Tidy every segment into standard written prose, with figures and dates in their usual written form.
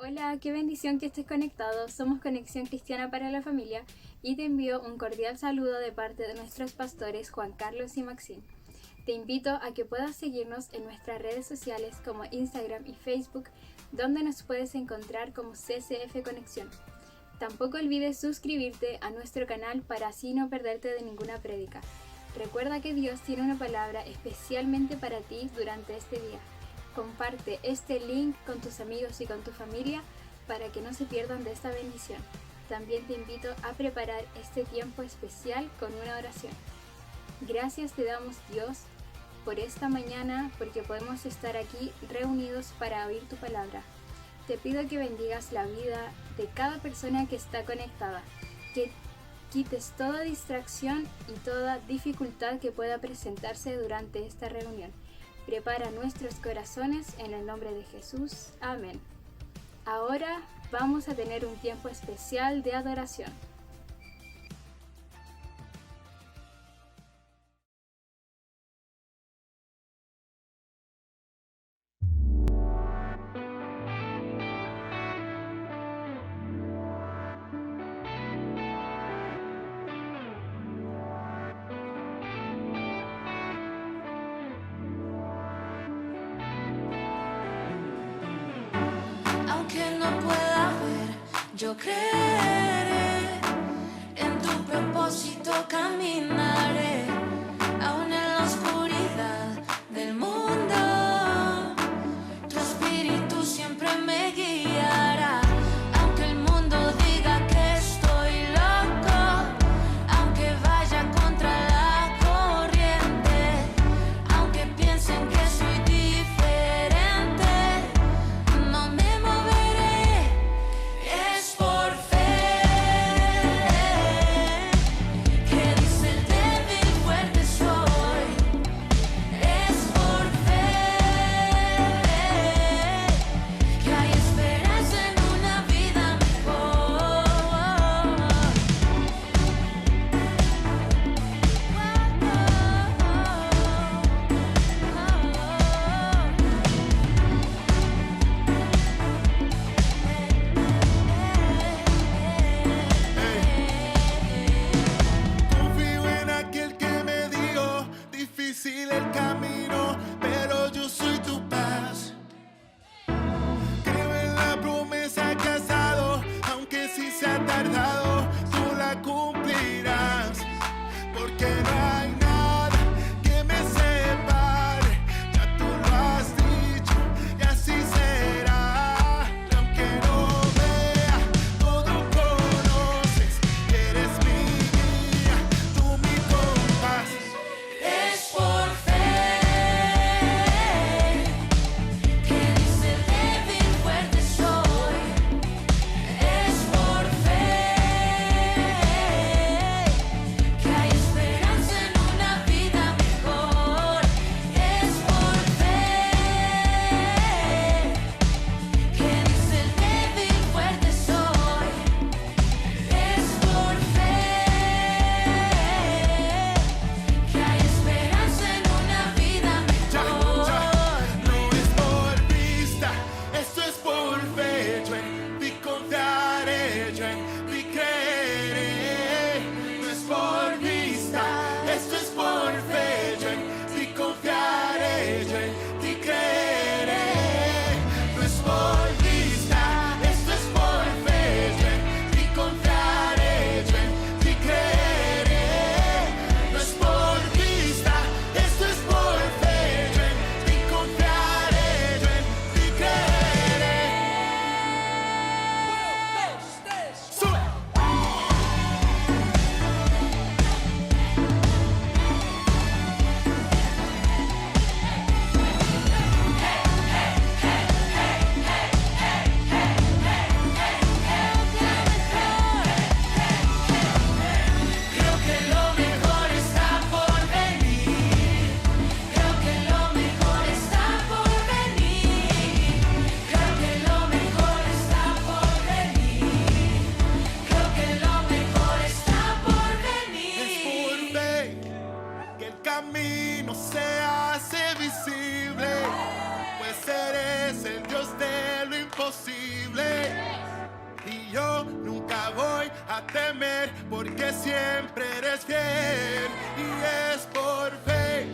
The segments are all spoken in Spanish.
Hola, qué bendición que estés conectado. Somos Conexión Cristiana para la Familia y te envío un cordial saludo de parte de nuestros pastores Juan Carlos y Maxine. Te invito a que puedas seguirnos en nuestras redes sociales como Instagram y Facebook, donde nos puedes encontrar como CCF Conexión. Tampoco olvides suscribirte a nuestro canal para así no perderte de ninguna prédica. Recuerda que Dios tiene una palabra especialmente para ti durante este día. Comparte este link con tus amigos y con tu familia para que no se pierdan de esta bendición. También te invito a preparar este tiempo especial con una oración. Gracias te damos, Dios, por esta mañana, porque podemos estar aquí reunidos para oír tu palabra. Te pido que bendigas la vida de cada persona que está conectada, que quites toda distracción y toda dificultad que pueda presentarse durante esta reunión. Prepara nuestros corazones en el nombre de Jesús. Amén. Ahora vamos a tener un tiempo especial de adoración. Yo creeré, en tu propósito caminaré, aún en la oscuridad del mundo, tu espíritu siempre me guiará. Aunque el mundo diga que estoy loco, aunque vaya contra la corriente, aunque piensen que soy diferente, no me moveré. Es por fe. porque siempre eres fiel y es por fe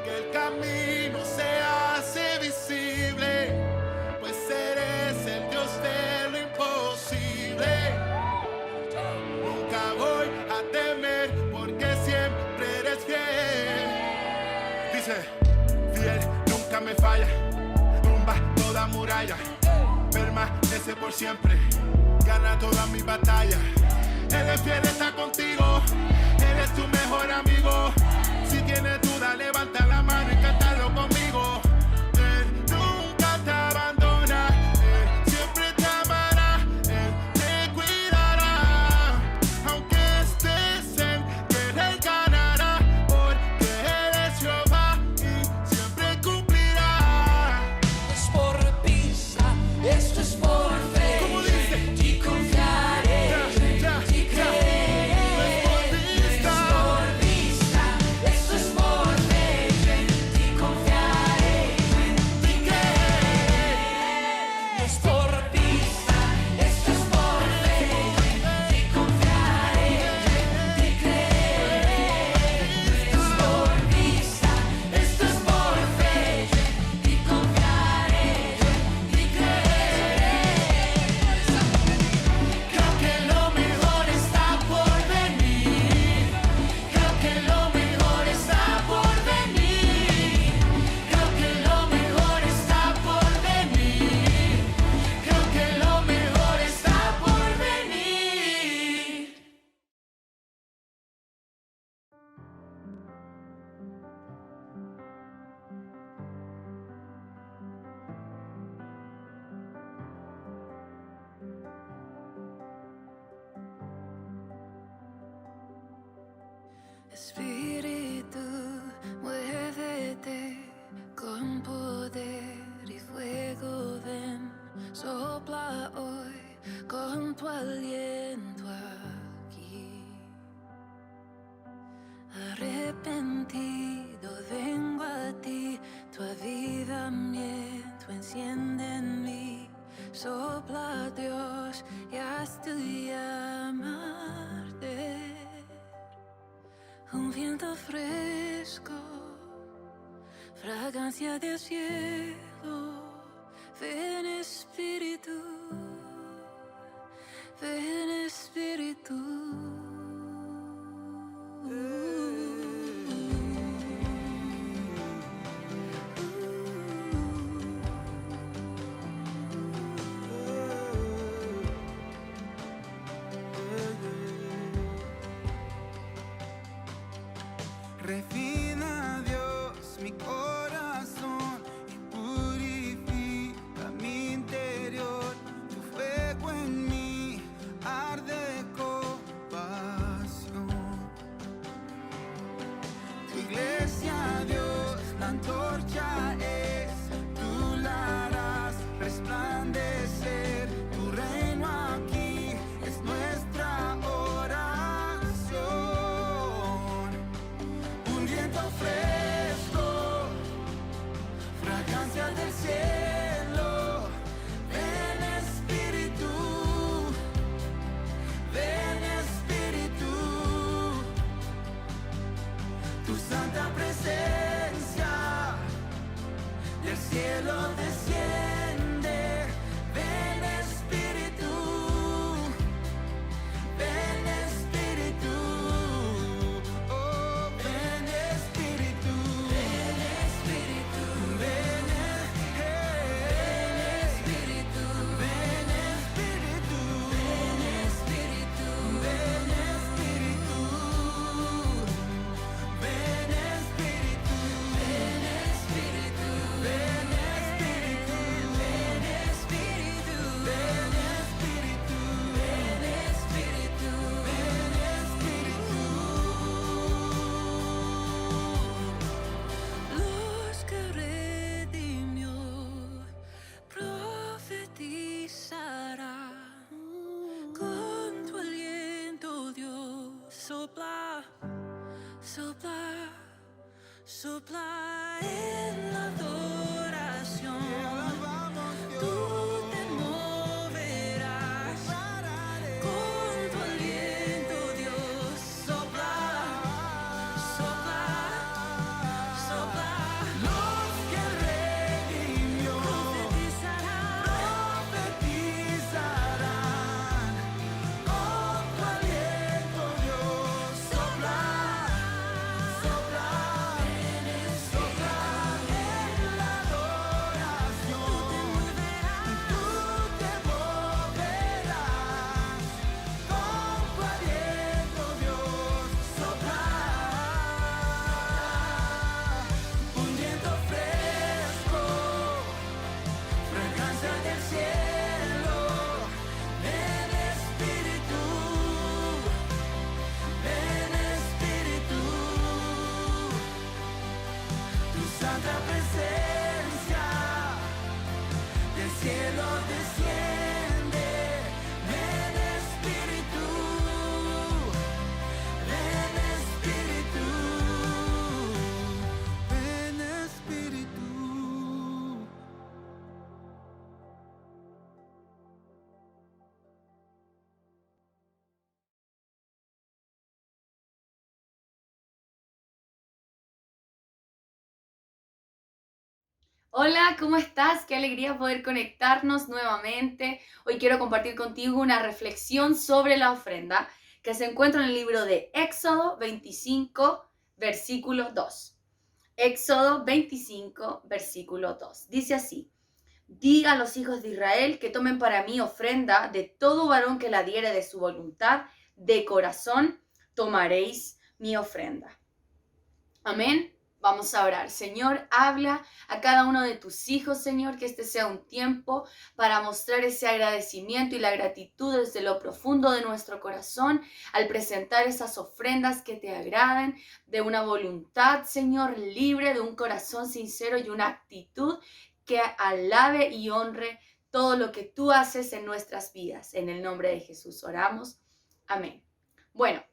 que el camino se hace visible, pues eres el Dios de lo imposible. Nunca voy a temer porque siempre eres fiel. Dice, fiel nunca me falla, tumba toda muralla, permanece por siempre, gana todas mis batallas. Él es fiel, está contigo, Él es tu mejor amigo. Si tienes duda, levanta la mano y cántalo conmigo. Él nunca te abandona, Él siempre te amará, Él te cuidará. Aunque estés en guerra, Él ganará, porque Él es Jehová y siempre cumplirá. Es por pista, esto es por fe. ¿Cómo dice? En ti confiaré, en ti creeré. Es por vista, esto es por fe. En ti confiaré, en ti creeré. Es por pista, esto es por fe. En ti confiaré, en ti creeré. Es por vista, esto es por fe. En ti confiaré, en ti creeré. Creo que lo mejor está por venir. Creo que lo mejor está por venir. Creo que lo mejor está por venir. Creo que lo mejor está por venir. Espíritu, muévete con poder y fuego, ven, sopla hoy con tu aliento aquí. Arrepentido vengo a ti, tu avivamiento enciende en mí. Sopla Dios y haz tu llama arder. Un viento fresco, fragancia del cielo. Ven Espíritu, ven Espíritu. Refina, Dios, mi corazón y purifica mi interior. Tu fuego en mí arde con pasión. Tu iglesia, Dios, la antorcha es, tú la harás resplandecer. Tu reino aquí es nuestra oración. Un viento fresco, fragancia del cielo. Ven Espíritu, ven Espíritu. Tu santa presencia del cielo desciende. Ven Espíritu, ven Espíritu. Oh, ven Espíritu, ven Espíritu, ven Espíritu, ven Espíritu, ven Espíritu, ven Espíritu, ven Espíritu, ven Espíritu, ven Espíritu, ven Espíritu, ven Espíritu, ven Espíritu, ven Espíritu. Luz que redimió, profetizará. Con tu aliento, Dios, sopla, sopla, sopla en la adoración. Tú te moverás con tu aliento, Dios. Hola, ¿cómo estás? Qué alegría poder conectarnos nuevamente. Hoy quiero compartir contigo una reflexión sobre la ofrenda que se encuentra en el libro de Éxodo 25, versículo 2. Éxodo 25, versículo 2. Dice así: Diga a los hijos de Israel que tomen para mí ofrenda de todo varón que la diere de su voluntad, de corazón tomaréis mi ofrenda. Amén. Vamos a orar. Señor, habla a cada uno de tus hijos, Señor, que este sea un tiempo para mostrar ese agradecimiento y la gratitud desde lo profundo de nuestro corazón al presentar esas ofrendas que te agraden, de una voluntad, Señor, libre, de un corazón sincero y una actitud que alabe y honre todo lo que tú haces en nuestras vidas. En el nombre de Jesús oramos. Amén. Bueno,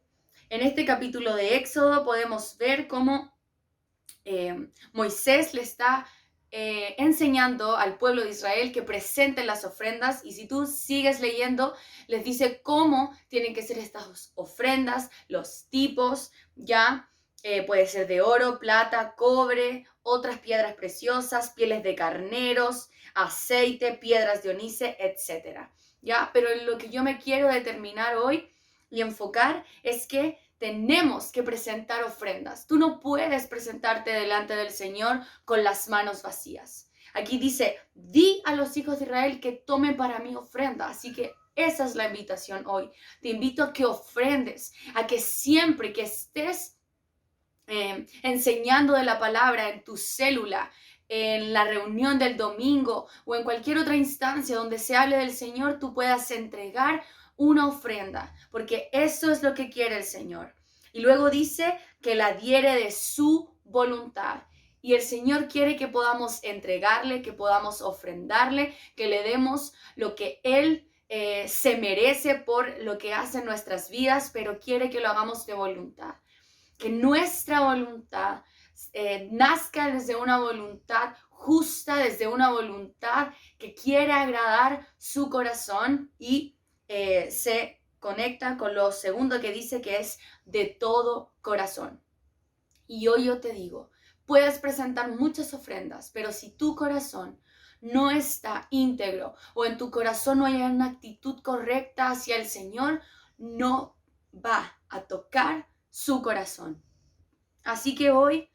en este capítulo de Éxodo podemos ver cómo Moisés le está enseñando al pueblo de Israel que presenten las ofrendas, y si tú sigues leyendo, les dice cómo tienen que ser estas ofrendas, los tipos, ya puede ser de oro, plata, cobre, otras piedras preciosas, pieles de carneros, aceite, piedras de onice, etc. Ya, pero lo que yo me quiero determinar hoy y enfocar es que tenemos que presentar ofrendas. Tú no puedes presentarte delante del Señor con las manos vacías. Aquí dice, di a los hijos de Israel que tomen para mí ofrenda. Así que esa es la invitación hoy. Te invito a que ofrendes, a que siempre que estés enseñando de la palabra en tu célula, en la reunión del domingo o en cualquier otra instancia donde se hable del Señor, tú puedas entregar una ofrenda, porque eso es lo que quiere el Señor. Y luego dice que la diere de su voluntad. Y el Señor quiere que podamos entregarle, que podamos ofrendarle, que le demos lo que Él se merece por lo que hace en nuestras vidas, pero quiere que lo hagamos de voluntad. Que nuestra voluntad nazca desde una voluntad justa, desde una voluntad que quiere agradar su corazón y se conecta con lo segundo que dice, que es de todo corazón. Y hoy yo te digo, puedes presentar muchas ofrendas, pero si tu corazón no está íntegro o en tu corazón no hay una actitud correcta hacia el Señor, no va a tocar su corazón. Así que hoy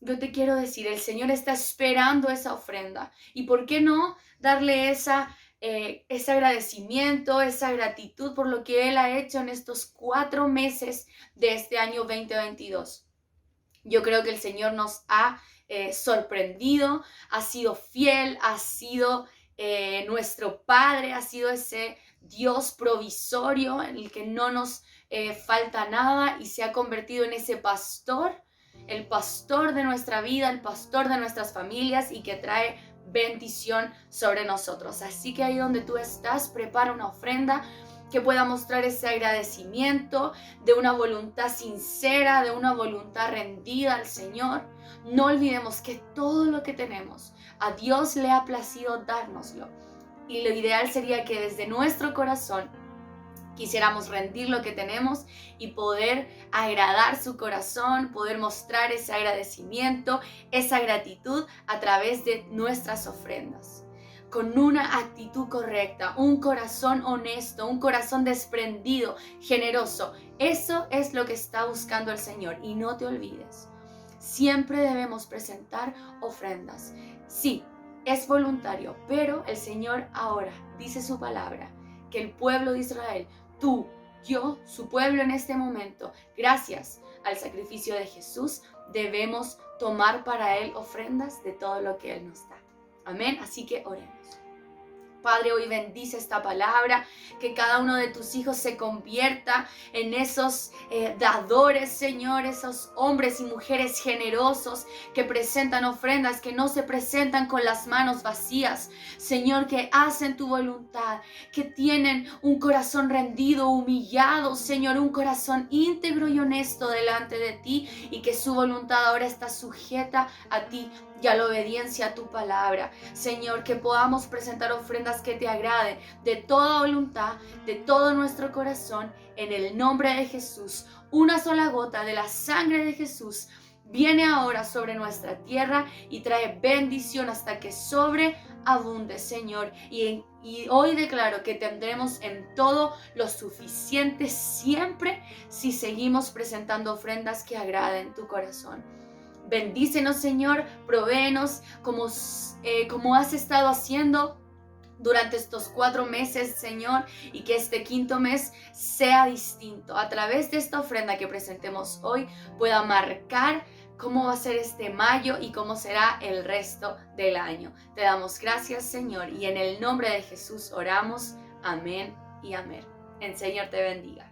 yo te quiero decir, el Señor está esperando esa ofrenda. ¿Y por qué no darle ese agradecimiento, esa gratitud por lo que Él ha hecho en estos 4 meses de este año 2022? Yo creo que el Señor nos ha sorprendido, ha sido fiel, ha sido nuestro Padre, ha sido ese Dios provisorio en el que no nos falta nada, y se ha convertido en ese pastor, el pastor de nuestra vida, el pastor de nuestras familias, y que trae bendición sobre nosotros. Así que ahí donde tú estás, prepara una ofrenda que pueda mostrar ese agradecimiento de una voluntad sincera, de una voluntad rendida al Señor. No olvidemos que todo lo que tenemos, a Dios le ha placido dárnoslo. Y lo ideal sería que desde nuestro corazón quisiéramos rendir lo que tenemos y poder agradar su corazón, poder mostrar ese agradecimiento, esa gratitud a través de nuestras ofrendas. Con una actitud correcta, un corazón honesto, un corazón desprendido, generoso. Eso es lo que está buscando el Señor. Y no te olvides, siempre debemos presentar ofrendas. Sí, es voluntario, pero el Señor ahora dice su palabra, que el pueblo de Israel, tú, yo, su pueblo en este momento, gracias al sacrificio de Jesús, debemos tomar para Él ofrendas de todo lo que Él nos da. Amén. Así que oremos. Padre, hoy bendice esta palabra, que cada uno de tus hijos se convierta en esos dadores, Señor, esos hombres y mujeres generosos que presentan ofrendas, que no se presentan con las manos vacías, Señor, que hacen tu voluntad, que tienen un corazón rendido, humillado, Señor, un corazón íntegro y honesto delante de ti, y que su voluntad ahora está sujeta a ti y a la obediencia a tu palabra. Señor, que podamos presentar ofrendas que te agraden de toda voluntad, de todo nuestro corazón, en el nombre de Jesús. Una sola gota de la sangre de Jesús viene ahora sobre nuestra tierra y trae bendición hasta que sobreabunde, Señor. Y hoy declaro que tendremos en todo lo suficiente siempre si seguimos presentando ofrendas que agraden tu corazón. Bendícenos, Señor, provéenos como has estado haciendo durante estos 4 meses, Señor, y que este 5.º mes sea distinto. A través de esta ofrenda que presentemos hoy pueda marcar cómo va a ser este mayo y cómo será el resto del año. Te damos gracias, Señor, y en el nombre de Jesús oramos. Amén y amén. El Señor te bendiga.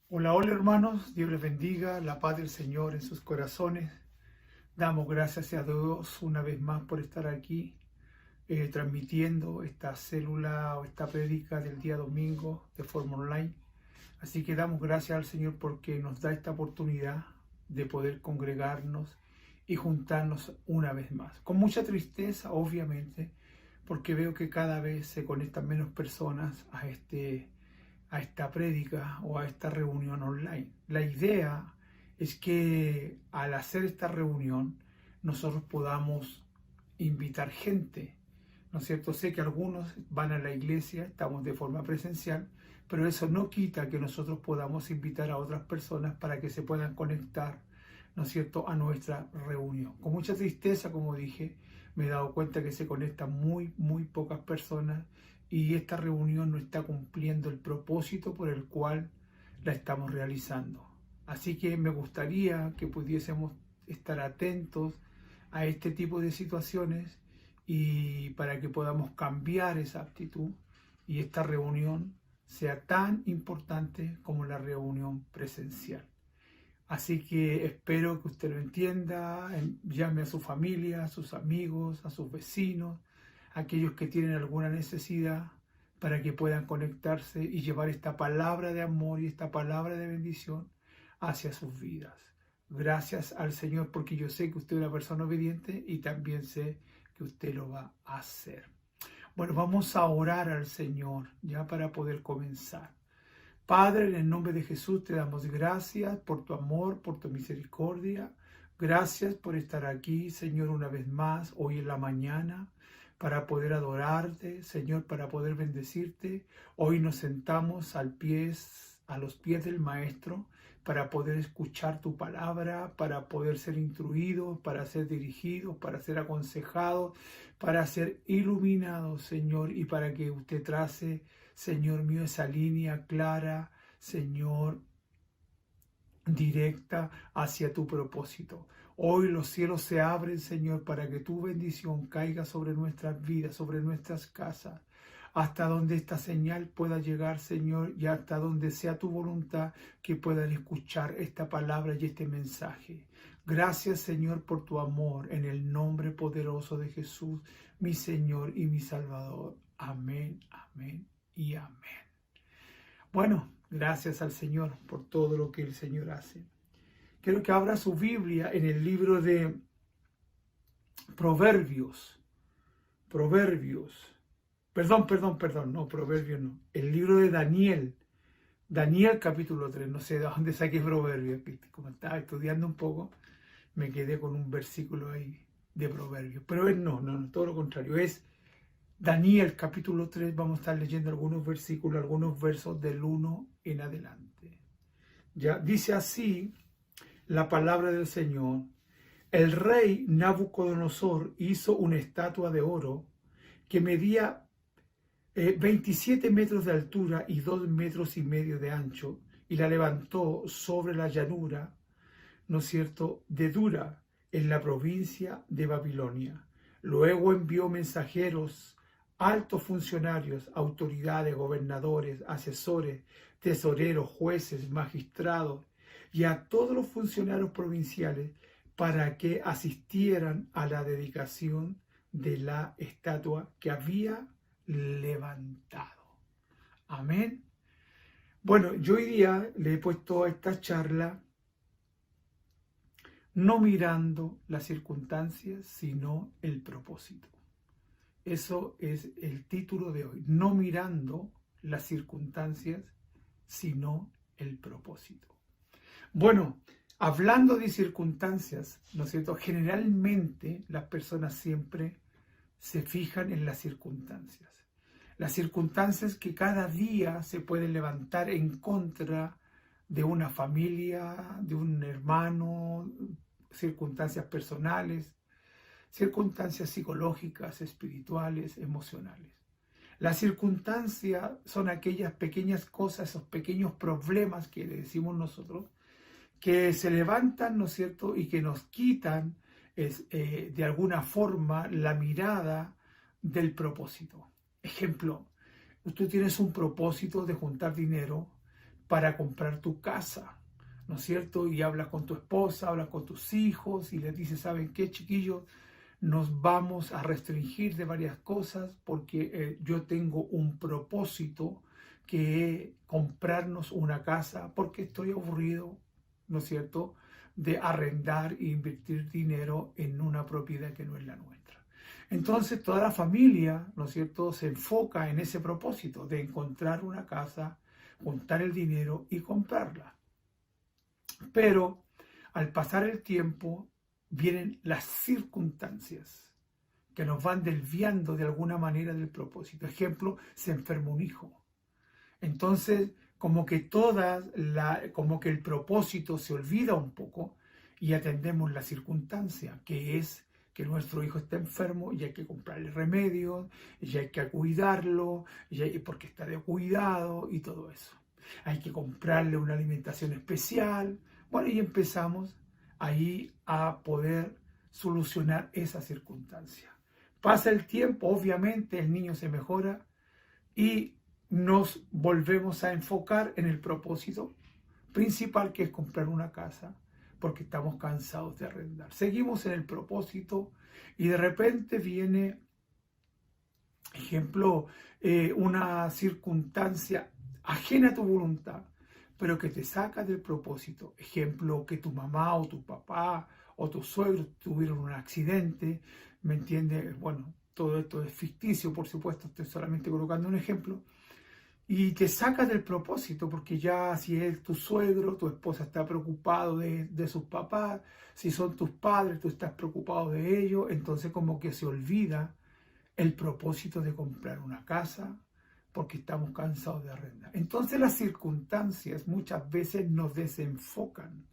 Hola, hola hermanos, Dios les bendiga, la paz del Señor en sus corazones. Damos gracias a Dios una vez más por estar aquí transmitiendo esta célula o esta prédica del día domingo de forma online. Así que damos gracias al Señor porque nos da esta oportunidad de poder congregarnos y juntarnos una vez más. Con mucha tristeza, obviamente, porque veo que cada vez se conectan menos personas a esta prédica o a esta reunión online. La idea es que al hacer esta reunión nosotros podamos invitar gente, ¿no es cierto? Sé que algunos van a la iglesia, estamos de forma presencial, pero eso no quita que nosotros podamos invitar a otras personas para que se puedan conectar, ¿no es cierto?, a nuestra reunión. Con mucha tristeza, como dije, me he dado cuenta que se conectan muy pocas personas y esta reunión no está cumpliendo el propósito por el cual la estamos realizando. Así que me gustaría que pudiésemos estar atentos a este tipo de situaciones y para que podamos cambiar esa actitud y esta reunión sea tan importante como la reunión presencial. Así que espero que usted lo entienda, llame a su familia, a sus amigos, a sus vecinos, aquellos que tienen alguna necesidad para que puedan conectarse y llevar esta palabra de amor y esta palabra de bendición hacia sus vidas. Gracias al Señor porque yo sé que usted es una persona obediente y también sé que usted lo va a hacer. Bueno, vamos a orar al Señor ya para poder comenzar. Padre, en el nombre de Jesús te damos gracias por tu amor, por tu misericordia. Gracias por estar aquí, Señor, una vez más, hoy en la mañana, para poder adorarte, Señor, para poder bendecirte. Hoy nos sentamos a los pies del Maestro, para poder escuchar tu palabra, para poder ser instruidos, para ser dirigidos, para ser aconsejados, para ser iluminados, Señor, y para que usted trace, Señor mío, esa línea clara, Señor, directa hacia tu propósito. Hoy los cielos se abren, Señor, para que tu bendición caiga sobre nuestras vidas, sobre nuestras casas, hasta donde esta señal pueda llegar, Señor, y hasta donde sea tu voluntad que puedan escuchar esta palabra y este mensaje. Gracias, Señor, por tu amor, en el nombre poderoso de Jesús, mi Señor y mi Salvador. Amén, amén y amén. Bueno, gracias al Señor por todo lo que el Señor hace. Quiero que abra su Biblia en el libro de Proverbios. El libro de Daniel. Daniel capítulo 3. No sé de dónde saqué Proverbios. Como estaba estudiando un poco, me quedé con un versículo ahí de Proverbios. Pero no, todo lo contrario. Es Daniel capítulo 3. Vamos a estar leyendo algunos versículos, algunos versos del 1 en adelante. Ya dice así la palabra del Señor. El rey Nabucodonosor hizo una estatua de oro que medía 27 metros de altura y 2,5 metros de ancho, y la levantó sobre la llanura, ¿no es cierto?, de Dura, en la provincia de Babilonia. Luego envió mensajeros, altos funcionarios, autoridades, gobernadores, asesores, tesoreros, jueces, magistrados y a todos los funcionarios provinciales para que asistieran a la dedicación de la estatua que había levantado. Amén. Bueno, yo hoy día le he puesto a esta charla no mirando las circunstancias, sino el propósito. Eso es el título de hoy. No mirando las circunstancias, sino el propósito. Bueno, hablando de circunstancias, ¿no es cierto? Generalmente las personas siempre se fijan en las circunstancias. Las circunstancias que cada día se pueden levantar en contra de una familia, de un hermano, circunstancias personales, circunstancias psicológicas, espirituales, emocionales. Las circunstancias son aquellas pequeñas cosas, esos pequeños problemas que le decimos nosotros, que se levantan, ¿no es cierto?, y que nos quitan de alguna forma la mirada del propósito. Ejemplo, tú tienes un propósito de juntar dinero para comprar tu casa, ¿no es cierto? Y hablas con tu esposa, hablas con tus hijos y les dices, ¿saben qué, chiquillos? Nos vamos a restringir de varias cosas porque yo tengo un propósito que es comprarnos una casa porque estoy aburrido, ¿no es cierto?, de arrendar e invertir dinero en una propiedad que no es la nuestra. Entonces toda la familia, ¿no es cierto?, se enfoca en ese propósito de encontrar una casa, juntar el dinero y comprarla. Pero al pasar el tiempo vienen las circunstancias que nos van desviando de alguna manera del propósito. Ejemplo, se enferma un hijo. Entonces, como que el propósito se olvida un poco y atendemos la circunstancia, que es que nuestro hijo está enfermo y hay que comprarle remedios, y hay que cuidarlo, porque está de cuidado y todo eso. Hay que comprarle una alimentación especial. Bueno, y empezamos ahí a poder solucionar esa circunstancia. Pasa el tiempo, obviamente el niño se mejora y nos volvemos a enfocar en el propósito principal, que es comprar una casa, porque estamos cansados de arrendar. Seguimos en el propósito y de repente viene, ejemplo, una circunstancia ajena a tu voluntad, pero que te saca del propósito. Ejemplo, que tu mamá o tu papá o tus suegros tuvieron un accidente, ¿me entiendes? Bueno, todo esto es ficticio, por supuesto, estoy solamente colocando un ejemplo. Y te saca del propósito, porque ya si es tu suegro, tu esposa está preocupado de sus papás, si son tus padres, tú estás preocupado de ellos, entonces como que se olvida el propósito de comprar una casa, porque estamos cansados de arrendar. Entonces las circunstancias muchas veces nos desenfocan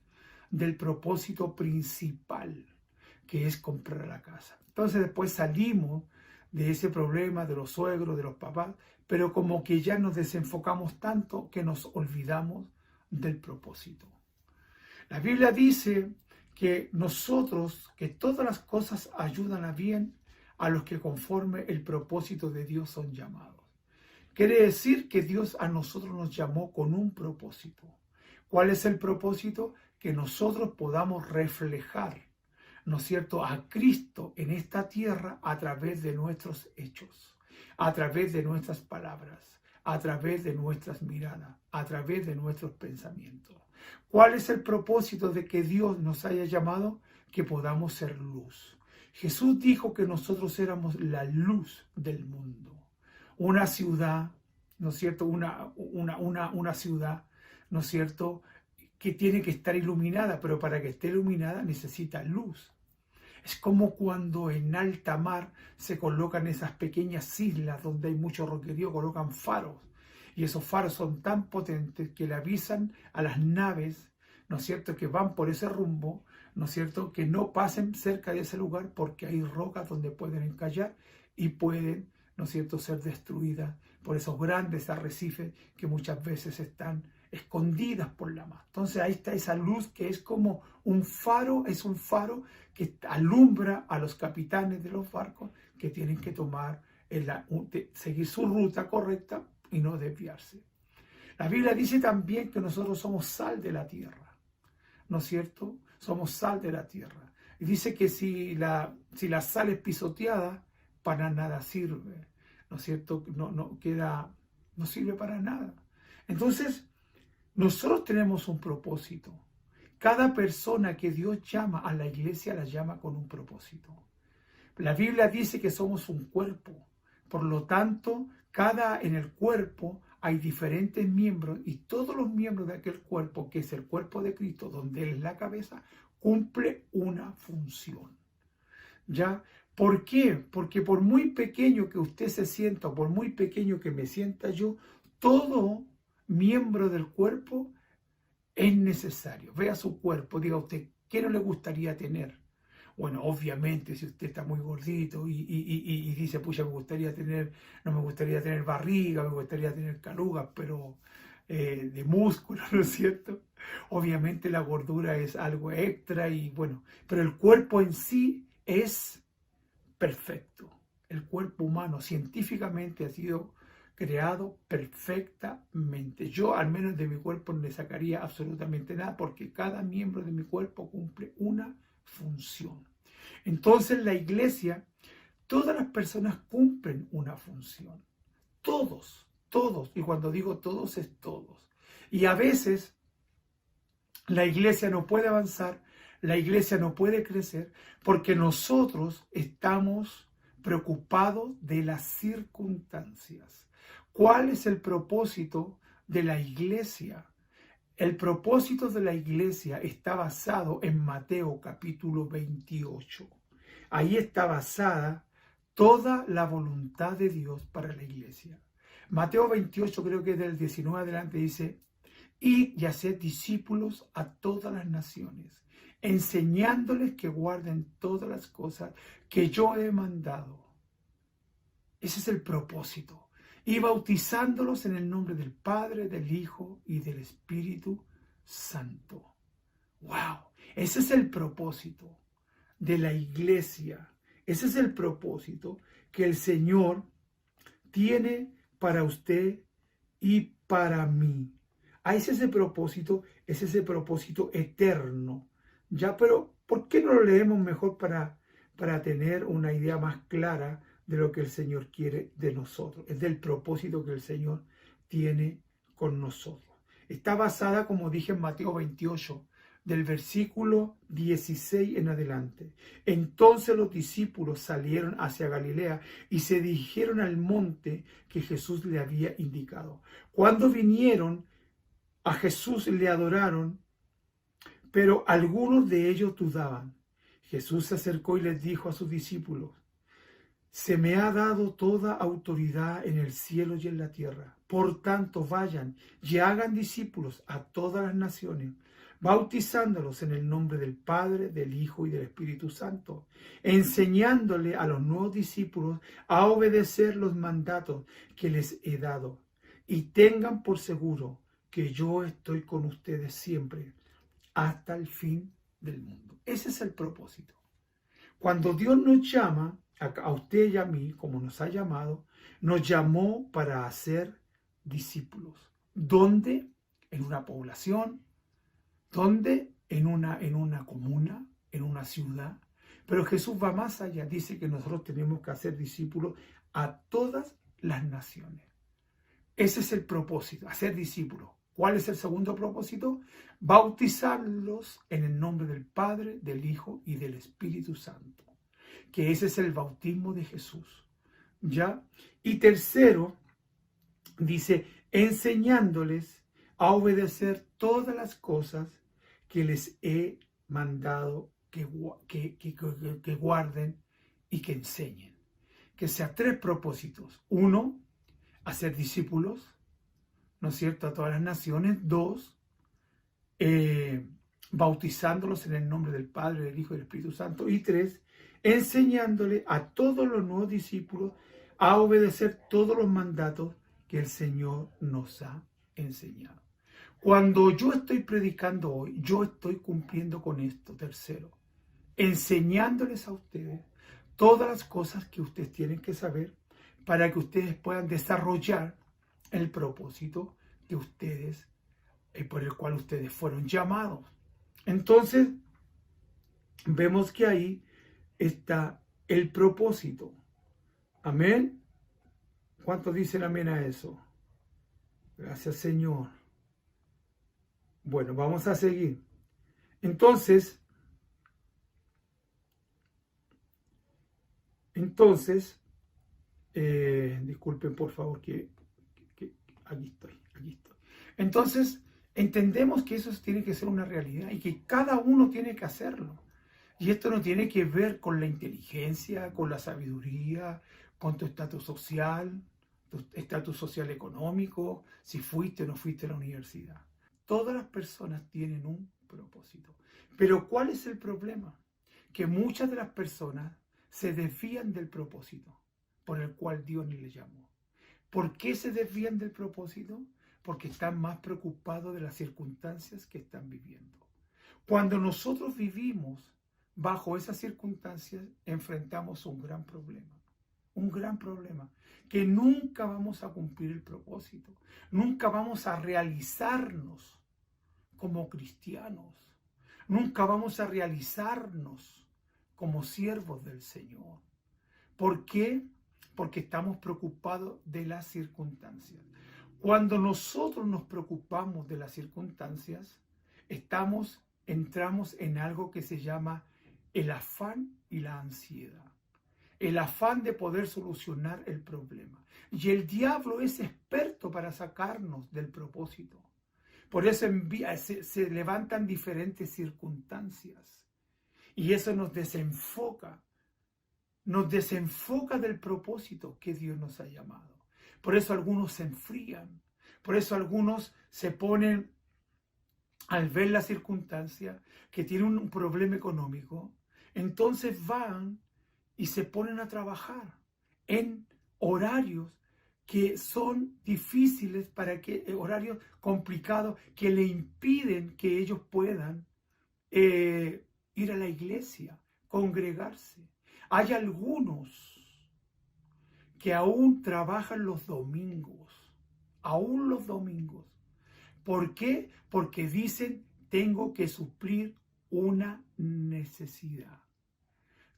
del propósito principal, que es comprar la casa. Entonces después salimos de ese problema de los suegros, de los papás, pero como que ya nos desenfocamos tanto que nos olvidamos del propósito. La Biblia dice que que todas las cosas ayudan a bien a los que conforme el propósito de Dios son llamados. Quiere decir que Dios a nosotros nos llamó con un propósito. ¿Cuál es el propósito? Que nosotros podamos reflejar, ¿no es cierto?, a Cristo en esta tierra a través de nuestros hechos, a través de nuestras palabras, a través de nuestras miradas, a través de nuestros pensamientos. ¿Cuál es el propósito de que Dios nos haya llamado? Que podamos ser luz. Jesús dijo que nosotros éramos la luz del mundo. Una ciudad, ¿no es cierto?, una ciudad, ¿no es cierto?, que tiene que estar iluminada, pero para que esté iluminada necesita luz. Es como cuando en alta mar se colocan esas pequeñas islas donde hay mucho roquerío, colocan faros. Y esos faros son tan potentes que le avisan a las naves, ¿no es cierto?, que van por ese rumbo, ¿no es cierto?, que no pasen cerca de ese lugar porque hay rocas donde pueden encallar y pueden, ¿no es cierto?, ser destruidas por esos grandes arrecifes que muchas veces están escondidas por la mar. Entonces ahí está esa luz que es como un faro, es un faro que alumbra a los capitanes de los barcos que tienen que seguir su ruta correcta y no desviarse. La Biblia dice también que nosotros somos sal de la tierra, ¿no es cierto? Somos sal de la tierra. Y dice que si la sal es pisoteada, para nada sirve, ¿no es cierto? No sirve para nada. Entonces, nosotros tenemos un propósito. Cada persona que Dios llama a la iglesia la llama con un propósito. La Biblia dice que somos un cuerpo. Por lo tanto, en el cuerpo hay diferentes miembros y todos los miembros de aquel cuerpo, que es el cuerpo de Cristo, donde Él es la cabeza, cumple una función. ¿Ya? ¿Por qué? Porque por muy pequeño que usted se sienta o por muy pequeño que me sienta yo, todo miembro del cuerpo es necesario. Vea su cuerpo, diga usted, ¿qué no le gustaría tener? Bueno, obviamente, si usted está muy gordito y dice, pucha, no me gustaría tener barriga, me gustaría tener calugas, pero de músculo, ¿no es cierto? Obviamente la gordura es algo extra y bueno, pero el cuerpo en sí es perfecto. El cuerpo humano científicamente ha sido creado perfectamente. Yo al menos de mi cuerpo no le sacaría absolutamente nada porque cada miembro de mi cuerpo cumple una función. Entonces la iglesia, todas las personas cumplen una función. Todos. Y cuando digo todos es todos. Y a veces la iglesia no puede avanzar, la iglesia no puede crecer porque nosotros estamos preocupados de las circunstancias. ¿Cuál es el propósito de la iglesia? El propósito de la iglesia está basado en Mateo capítulo 28. Ahí está basada toda la voluntad de Dios para la iglesia. Mateo 28, creo que es del 19 adelante, dice: id y haced discípulos a todas las naciones, enseñándoles que guarden todas las cosas que yo he mandado. Ese es el propósito. Y bautizándolos en el nombre del Padre, del Hijo y del Espíritu Santo. ¡Wow! Ese es el propósito de la iglesia. Ese es el propósito que el Señor tiene para usted y para mí. Ese es ese propósito eterno. Ya, pero ¿por qué no lo leemos mejor para tener una idea más clara de lo que el Señor quiere de nosotros? Es del propósito que el Señor tiene con nosotros. Está basada, como dije, en Mateo 28, del versículo 16 en adelante. Entonces los discípulos salieron hacia Galilea y se dirigieron al monte que Jesús le había indicado. Cuando vinieron a Jesús le adoraron, pero algunos de ellos dudaban. Jesús se acercó y les dijo a sus discípulos: se me ha dado toda autoridad en el cielo y en la tierra. Por tanto, vayan y hagan discípulos a todas las naciones, bautizándolos en el nombre del Padre, del Hijo y del Espíritu Santo, enseñándole a los nuevos discípulos a obedecer los mandatos que les he dado. Y tengan por seguro que yo estoy con ustedes siempre, hasta el fin del mundo. Ese es el propósito. Cuando Dios nos llama, a usted y a mí, como nos ha llamado, nos llamó para hacer discípulos. ¿Dónde? En una población. ¿Dónde? En una comuna, en una ciudad. Pero Jesús va más allá. Dice que nosotros tenemos que hacer discípulos a todas las naciones. Ese es el propósito, hacer discípulos. ¿Cuál es el segundo propósito? Bautizarlos en el nombre del Padre, del Hijo y del Espíritu Santo. Que ese es el bautismo de Jesús. ¿Ya? Y tercero, dice, enseñándoles a obedecer todas las cosas que les he mandado que guarden y que enseñen. Que sea tres propósitos. Uno, hacer discípulos, ¿no es cierto?, a todas las naciones. Dos, bautizándolos en el nombre del Padre, del Hijo y del Espíritu Santo. Y tres, enseñándole a todos los nuevos discípulos a obedecer todos los mandatos que el Señor nos ha enseñado. Cuando yo estoy predicando hoy, yo estoy cumpliendo con esto. Tercero, enseñándoles a ustedes todas las cosas que ustedes tienen que saber para que ustedes puedan desarrollar el propósito que ustedes, por el cual ustedes fueron llamados. Entonces, vemos que ahí está el propósito. Amén. ¿Cuántos dicen amén a eso? Gracias, Señor. Bueno, vamos a seguir. Entonces, disculpen por favor que aquí estoy. Entonces, entendemos que eso tiene que ser una realidad y que cada uno tiene que hacerlo. Y esto no tiene que ver con la inteligencia, con la sabiduría, con tu estatus social económico, si fuiste o no fuiste a la universidad. Todas las personas tienen un propósito. Pero ¿cuál es el problema? Que muchas de las personas se desvían del propósito por el cual Dios les llamó. ¿Por qué se desvían del propósito? Porque están más preocupados de las circunstancias que están viviendo. Cuando nosotros vivimos bajo esas circunstancias, enfrentamos un gran problema, que nunca vamos a cumplir el propósito, nunca vamos a realizarnos como cristianos, nunca vamos a realizarnos como siervos del Señor. ¿Por qué? Porque estamos preocupados de las circunstancias. Cuando nosotros nos preocupamos de las circunstancias, entramos en algo que se llama el afán y la ansiedad. El afán de poder solucionar el problema. Y el diablo es experto para sacarnos del propósito. Por eso se levantan diferentes circunstancias. Y eso nos desenfoca del propósito que Dios nos ha llamado. Por eso algunos se enfrían. Por eso algunos se ponen, al ver la circunstancia, que tienen un problema económico, entonces van y se ponen a trabajar en horarios que son difíciles, horarios complicados que le impiden que ellos puedan ir a la iglesia, congregarse. Hay algunos que aún trabajan los domingos. ¿Por qué? Porque dicen, tengo que suplir una necesidad.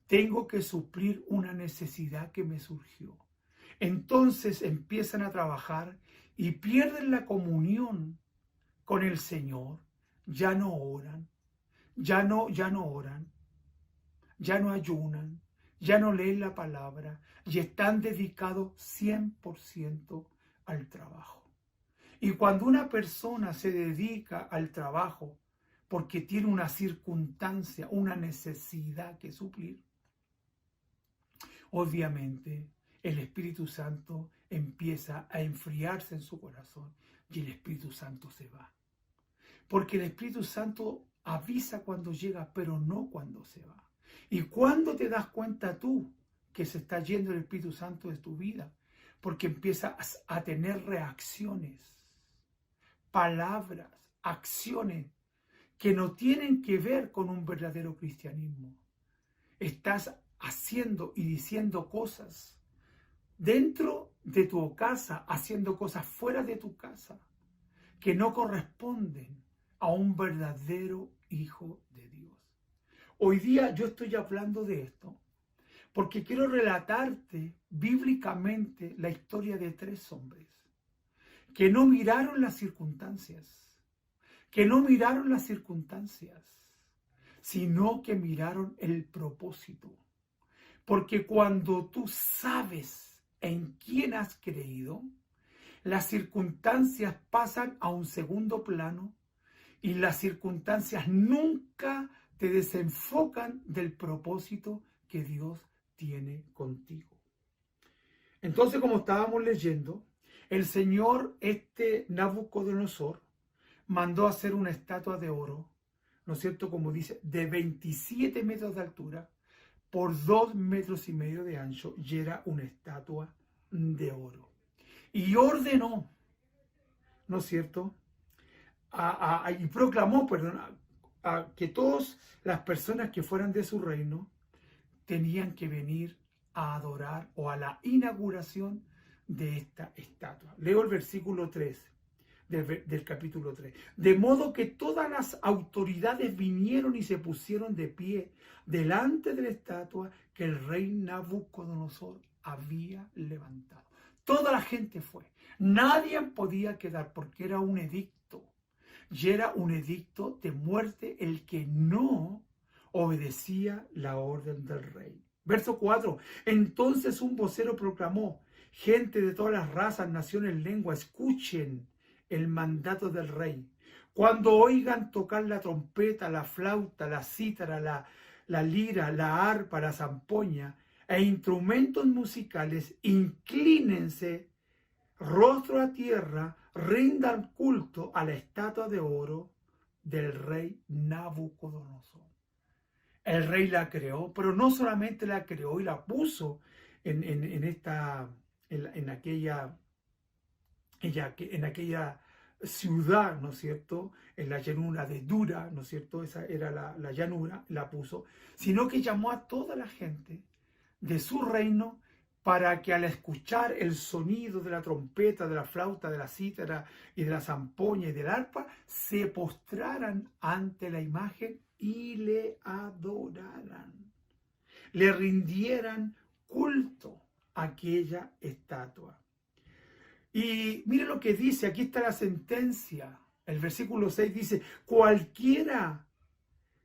Tengo que suplir una necesidad que me surgió. Entonces empiezan a trabajar y pierden la comunión con el Señor. Ya no oran, ya no ayunan, ya no leen la palabra y están dedicados 100% al trabajo. Y cuando una persona se dedica al trabajo porque tiene una circunstancia, una necesidad que suplir, obviamente el Espíritu Santo empieza a enfriarse en su corazón y el Espíritu Santo se va. Porque el Espíritu Santo avisa cuando llega, pero no cuando se va. ¿Y cuándo te das cuenta tú que se está yendo el Espíritu Santo de tu vida? Porque empiezas a tener reacciones, palabras, acciones que no tienen que ver con un verdadero cristianismo. Estás haciendo y diciendo cosas dentro de tu casa, haciendo cosas fuera de tu casa que no corresponden a un verdadero hijo de Dios. Hoy día yo estoy hablando de esto porque quiero relatarte bíblicamente la historia de 3 hombres que no miraron las circunstancias, sino que miraron el propósito. Porque cuando tú sabes en quién has creído, las circunstancias pasan a un segundo plano y las circunstancias nunca te desenfocan del propósito que Dios tiene contigo. Entonces, como estábamos leyendo, el señor Nabucodonosor mandó hacer una estatua de oro, ¿no es cierto? Como dice, de 27 metros de altura por 2,5 metros de ancho, y era una estatua de oro. Y ordenó, ¿no es cierto?, y proclamó, perdón, a que todas las personas que fueran de su reino tenían que venir a adorar o a la inauguración de esta estatua. Leo el versículo 3 del capítulo 3. De modo que todas las autoridades vinieron y se pusieron de pie delante de la estatua que el rey Nabucodonosor había levantado. Toda la gente fue. Nadie podía quedar porque era un edicto. Y era un edicto de muerte el que no obedecía la orden del rey. Verso 4. Entonces un vocero proclamó: gente de todas las razas, naciones, lenguas, escuchen el mandato del rey. Cuando oigan tocar la trompeta, la flauta, la cítara, la lira, la arpa, la zampoña e instrumentos musicales, inclínense rostro a tierra, rindan culto a la estatua de oro del rey Nabucodonosor. El rey la creó, pero no solamente la creó y la puso en aquella ciudad, ¿no es cierto?, en la llanura de Dura, ¿no es cierto?, esa era la llanura, la puso, sino que llamó a toda la gente de su reino para que al escuchar el sonido de la trompeta, de la flauta, de la cítara y de la zampoña y del arpa, se postraran ante la imagen y le adoraran, le rindieran culto a aquella estatua. Y mire lo que dice, aquí está la sentencia. El versículo 6 dice: cualquiera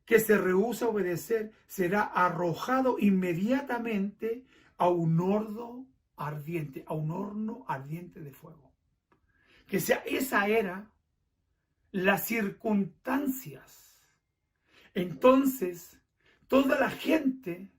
que se rehúsa a obedecer será arrojado inmediatamente a un horno ardiente, a un horno ardiente de fuego. Que sea, esa era las circunstancias. Entonces, toda la gente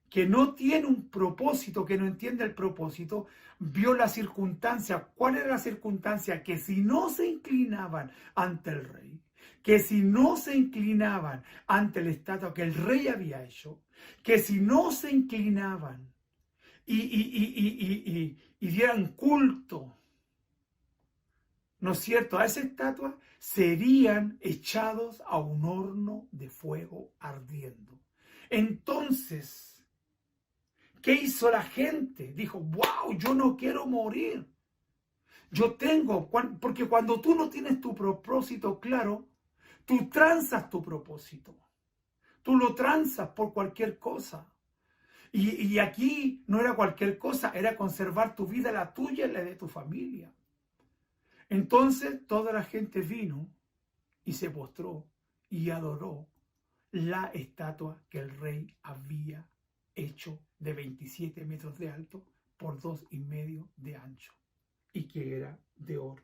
que no tiene un propósito, que no entiende el propósito, vio la circunstancia. ¿Cuál era la circunstancia? Que si no se inclinaban ante el rey, que si no se inclinaban ante la estatua que el rey había hecho, que si no se inclinaban y dieran culto, ¿no es cierto?, a esa estatua, serían echados a un horno de fuego ardiendo. Entonces, ¿qué hizo la gente? Dijo: wow, yo no quiero morir. Yo tengo, porque cuando tú no tienes tu propósito claro, tú tranzas tu propósito. Tú lo tranzas por cualquier cosa. Y aquí no era cualquier cosa, era conservar tu vida, la tuya y la de tu familia. Entonces toda la gente vino y se postró y adoró la estatua que el rey había hecho de 27 metros de alto por 2,5 de ancho y que era de oro.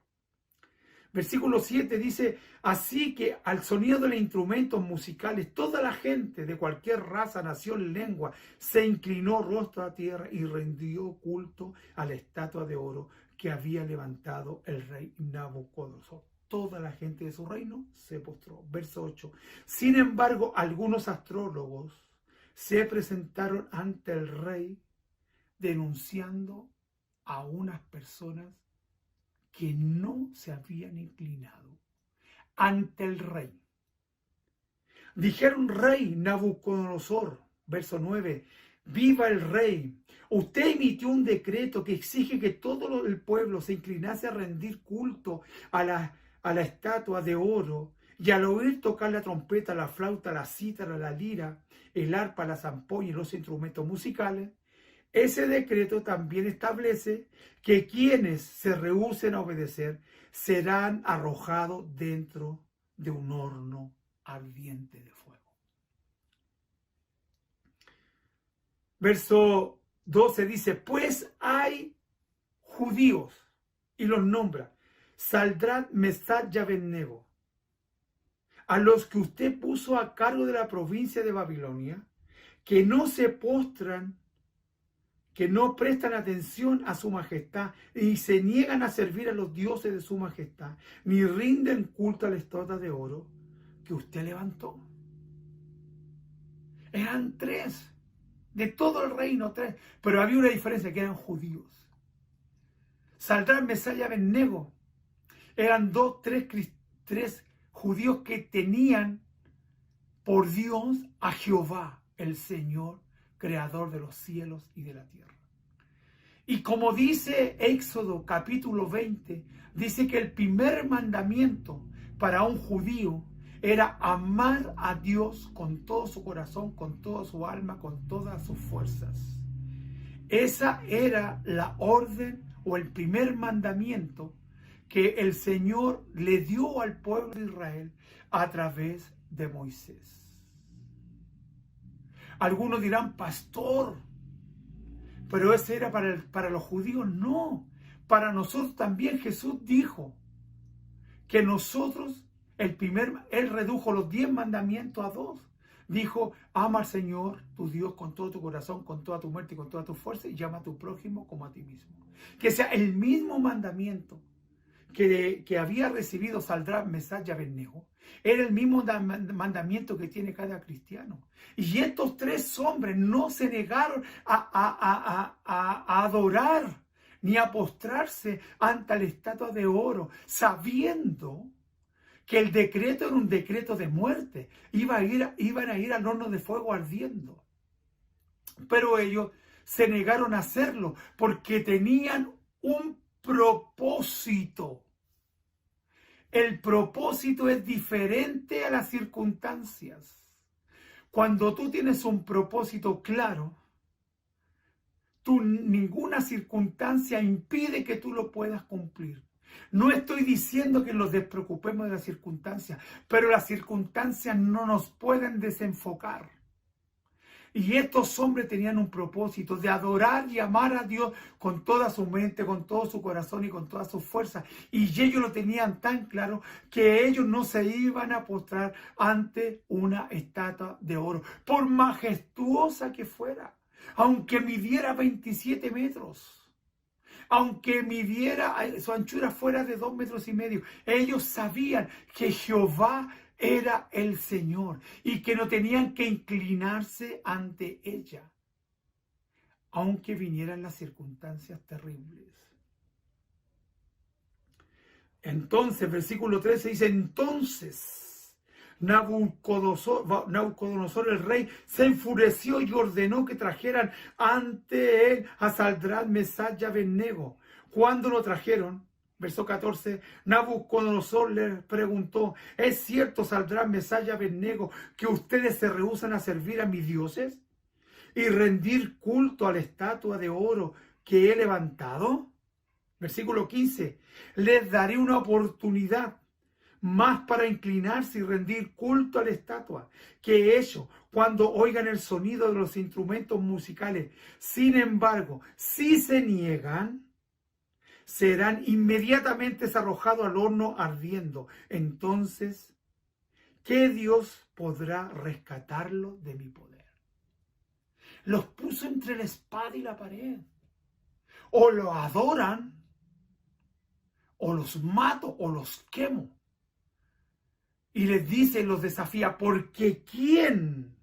Versículo 7 dice: así que al sonido de los instrumentos musicales, toda la gente de cualquier raza, nación, lengua, se inclinó rostro a tierra y rindió culto a la estatua de oro que había levantado el rey Nabucodonosor. Toda la gente de su reino se postró. Verso 8. Sin embargo, algunos astrólogos se presentaron ante el rey denunciando a unas personas que no se habían inclinado ante el rey. Dijeron: rey Nabucodonosor, verso 9, viva el rey. Usted emitió un decreto que exige que todo el pueblo se inclinase a rendir culto a la estatua de oro, y al oír tocar la trompeta, la flauta, la cítara, la lira, el arpa, la zampoña y los instrumentos musicales. Ese decreto también establece que quienes se rehúsen a obedecer serán arrojados dentro de un horno ardiente de fuego. Verso 12 dice: pues hay judíos, y los nombra, Sadrach, Mesach y Abednego, a los que usted puso a cargo de la provincia de Babilonia, que no se postran, que no prestan atención a su majestad, ni se niegan a servir a los dioses de su majestad, ni rinden culto a la estatua de oro que usted levantó. Eran 3, de todo el reino 3, pero había una diferencia, que eran judíos. Sadrach, Mesach y Abednego eran 3 judíos que tenían por Dios a Jehová, el Señor, creador de los cielos y de la tierra. Y como dice Éxodo capítulo 20, dice que el primer mandamiento para un judío era amar a Dios con todo su corazón, con toda su alma, con todas sus fuerzas. Esa era la orden o el primer mandamiento que el Señor le dio al pueblo de Israel a través de Moisés. Algunos dirán, pastor, pero ese era para los judíos. No, para nosotros también. Jesús dijo que nosotros, Él redujo los 10 mandamientos a 2. Dijo, ama al Señor, tu Dios, con todo tu corazón, con toda tu mente y con toda tu fuerza, y llama a tu prójimo como a ti mismo. Que sea el mismo mandamiento que había recibido Sadrach, Mesach y Abednego, era el mismo mandamiento que tiene cada cristiano. Y estos 3 hombres no se negaron a adorar ni a postrarse ante la estatua de oro, sabiendo que el decreto era un decreto de muerte. Iban a ir al horno de fuego ardiendo. Pero ellos se negaron a hacerlo porque tenían un propósito. El propósito es diferente a las circunstancias. Cuando tú tienes un propósito claro, ninguna circunstancia impide que tú lo puedas cumplir. No estoy diciendo que nos despreocupemos de las circunstancias, pero las circunstancias no nos pueden desenfocar. Y estos hombres tenían un propósito de adorar y amar a Dios con toda su mente, con todo su corazón y con toda su fuerza. Y ellos lo tenían tan claro que ellos no se iban a postrar ante una estatua de oro, por majestuosa que fuera, aunque midiera 27 metros. Aunque midiera, su anchura fuera de 2,5 metros. Ellos sabían que Jehová era el Señor y que no tenían que inclinarse ante ella, aunque vinieran las circunstancias terribles. Entonces, versículo 13 dice, entonces Nabucodonosor el rey se enfureció y ordenó que trajeran ante él a Sadrach, Mesach y Abednego. Cuando lo trajeron, verso 14, Nabucodonosor le preguntó, ¿es cierto, Sadrach, Mesach y Abednego, que ustedes se rehúsan a servir a mis dioses y rendir culto a la estatua de oro que he levantado? Versículo 15, les daré una oportunidad más para inclinarse y rendir culto a la estatua que ellos cuando oigan el sonido de los instrumentos musicales. Sin embargo, si se niegan, serán inmediatamente arrojados al horno ardiendo. Entonces, ¿qué Dios podrá rescatarlo de mi poder? Los puso entre la espada y la pared. O lo adoran, o los mato, o los quemo. Y les dice, los desafía, porque ¿quién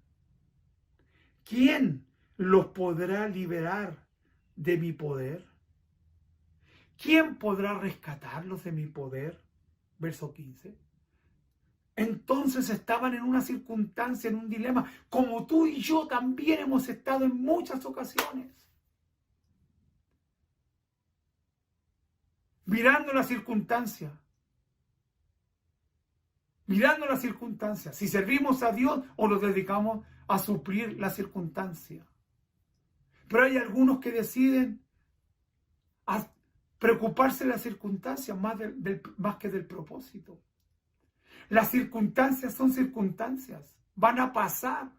los podrá liberar de mi poder? ¿Quién podrá rescatarlos de mi poder? Verso 15. Entonces estaban en una circunstancia, en un dilema, como tú y yo también hemos estado en muchas ocasiones. Mirando la circunstancia. Mirando las circunstancias, si servimos a Dios o nos dedicamos a suplir la circunstancia. Pero hay algunos que deciden preocuparse de las circunstancias más que del propósito. Las circunstancias son circunstancias, van a pasar.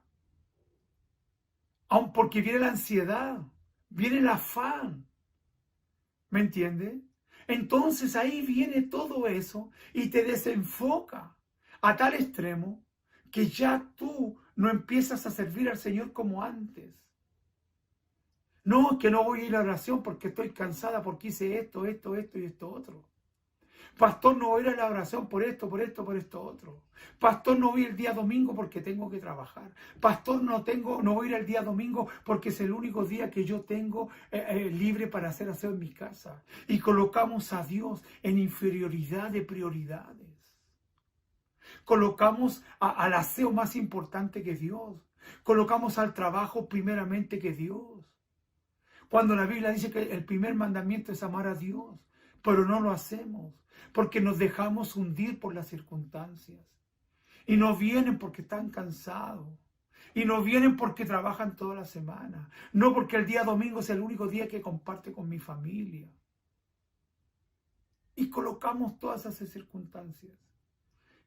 Aun porque viene la ansiedad, viene el afán. ¿Me entiende? Entonces ahí viene todo eso y te desenfoca a tal extremo que ya tú no empiezas a servir al Señor como antes. No, es que no voy a ir a la oración porque estoy cansada, porque hice esto y esto otro. Pastor, no voy a ir a la oración por esto otro. Pastor, no voy el día domingo porque tengo que trabajar. Pastor, no voy a ir el día domingo porque es el único día que yo tengo libre para hacer aseo en mi casa. Y colocamos a Dios en inferioridad de prioridades. Colocamos al aseo más importante que Dios. Colocamos al trabajo primeramente que Dios. Cuando la Biblia dice que el primer mandamiento es amar a Dios, pero no lo hacemos porque nos dejamos hundir por las circunstancias. Y no vienen porque están cansados. Y no vienen porque trabajan toda la semana. No porque el día domingo es el único día que comparte con mi familia. Y colocamos todas esas circunstancias.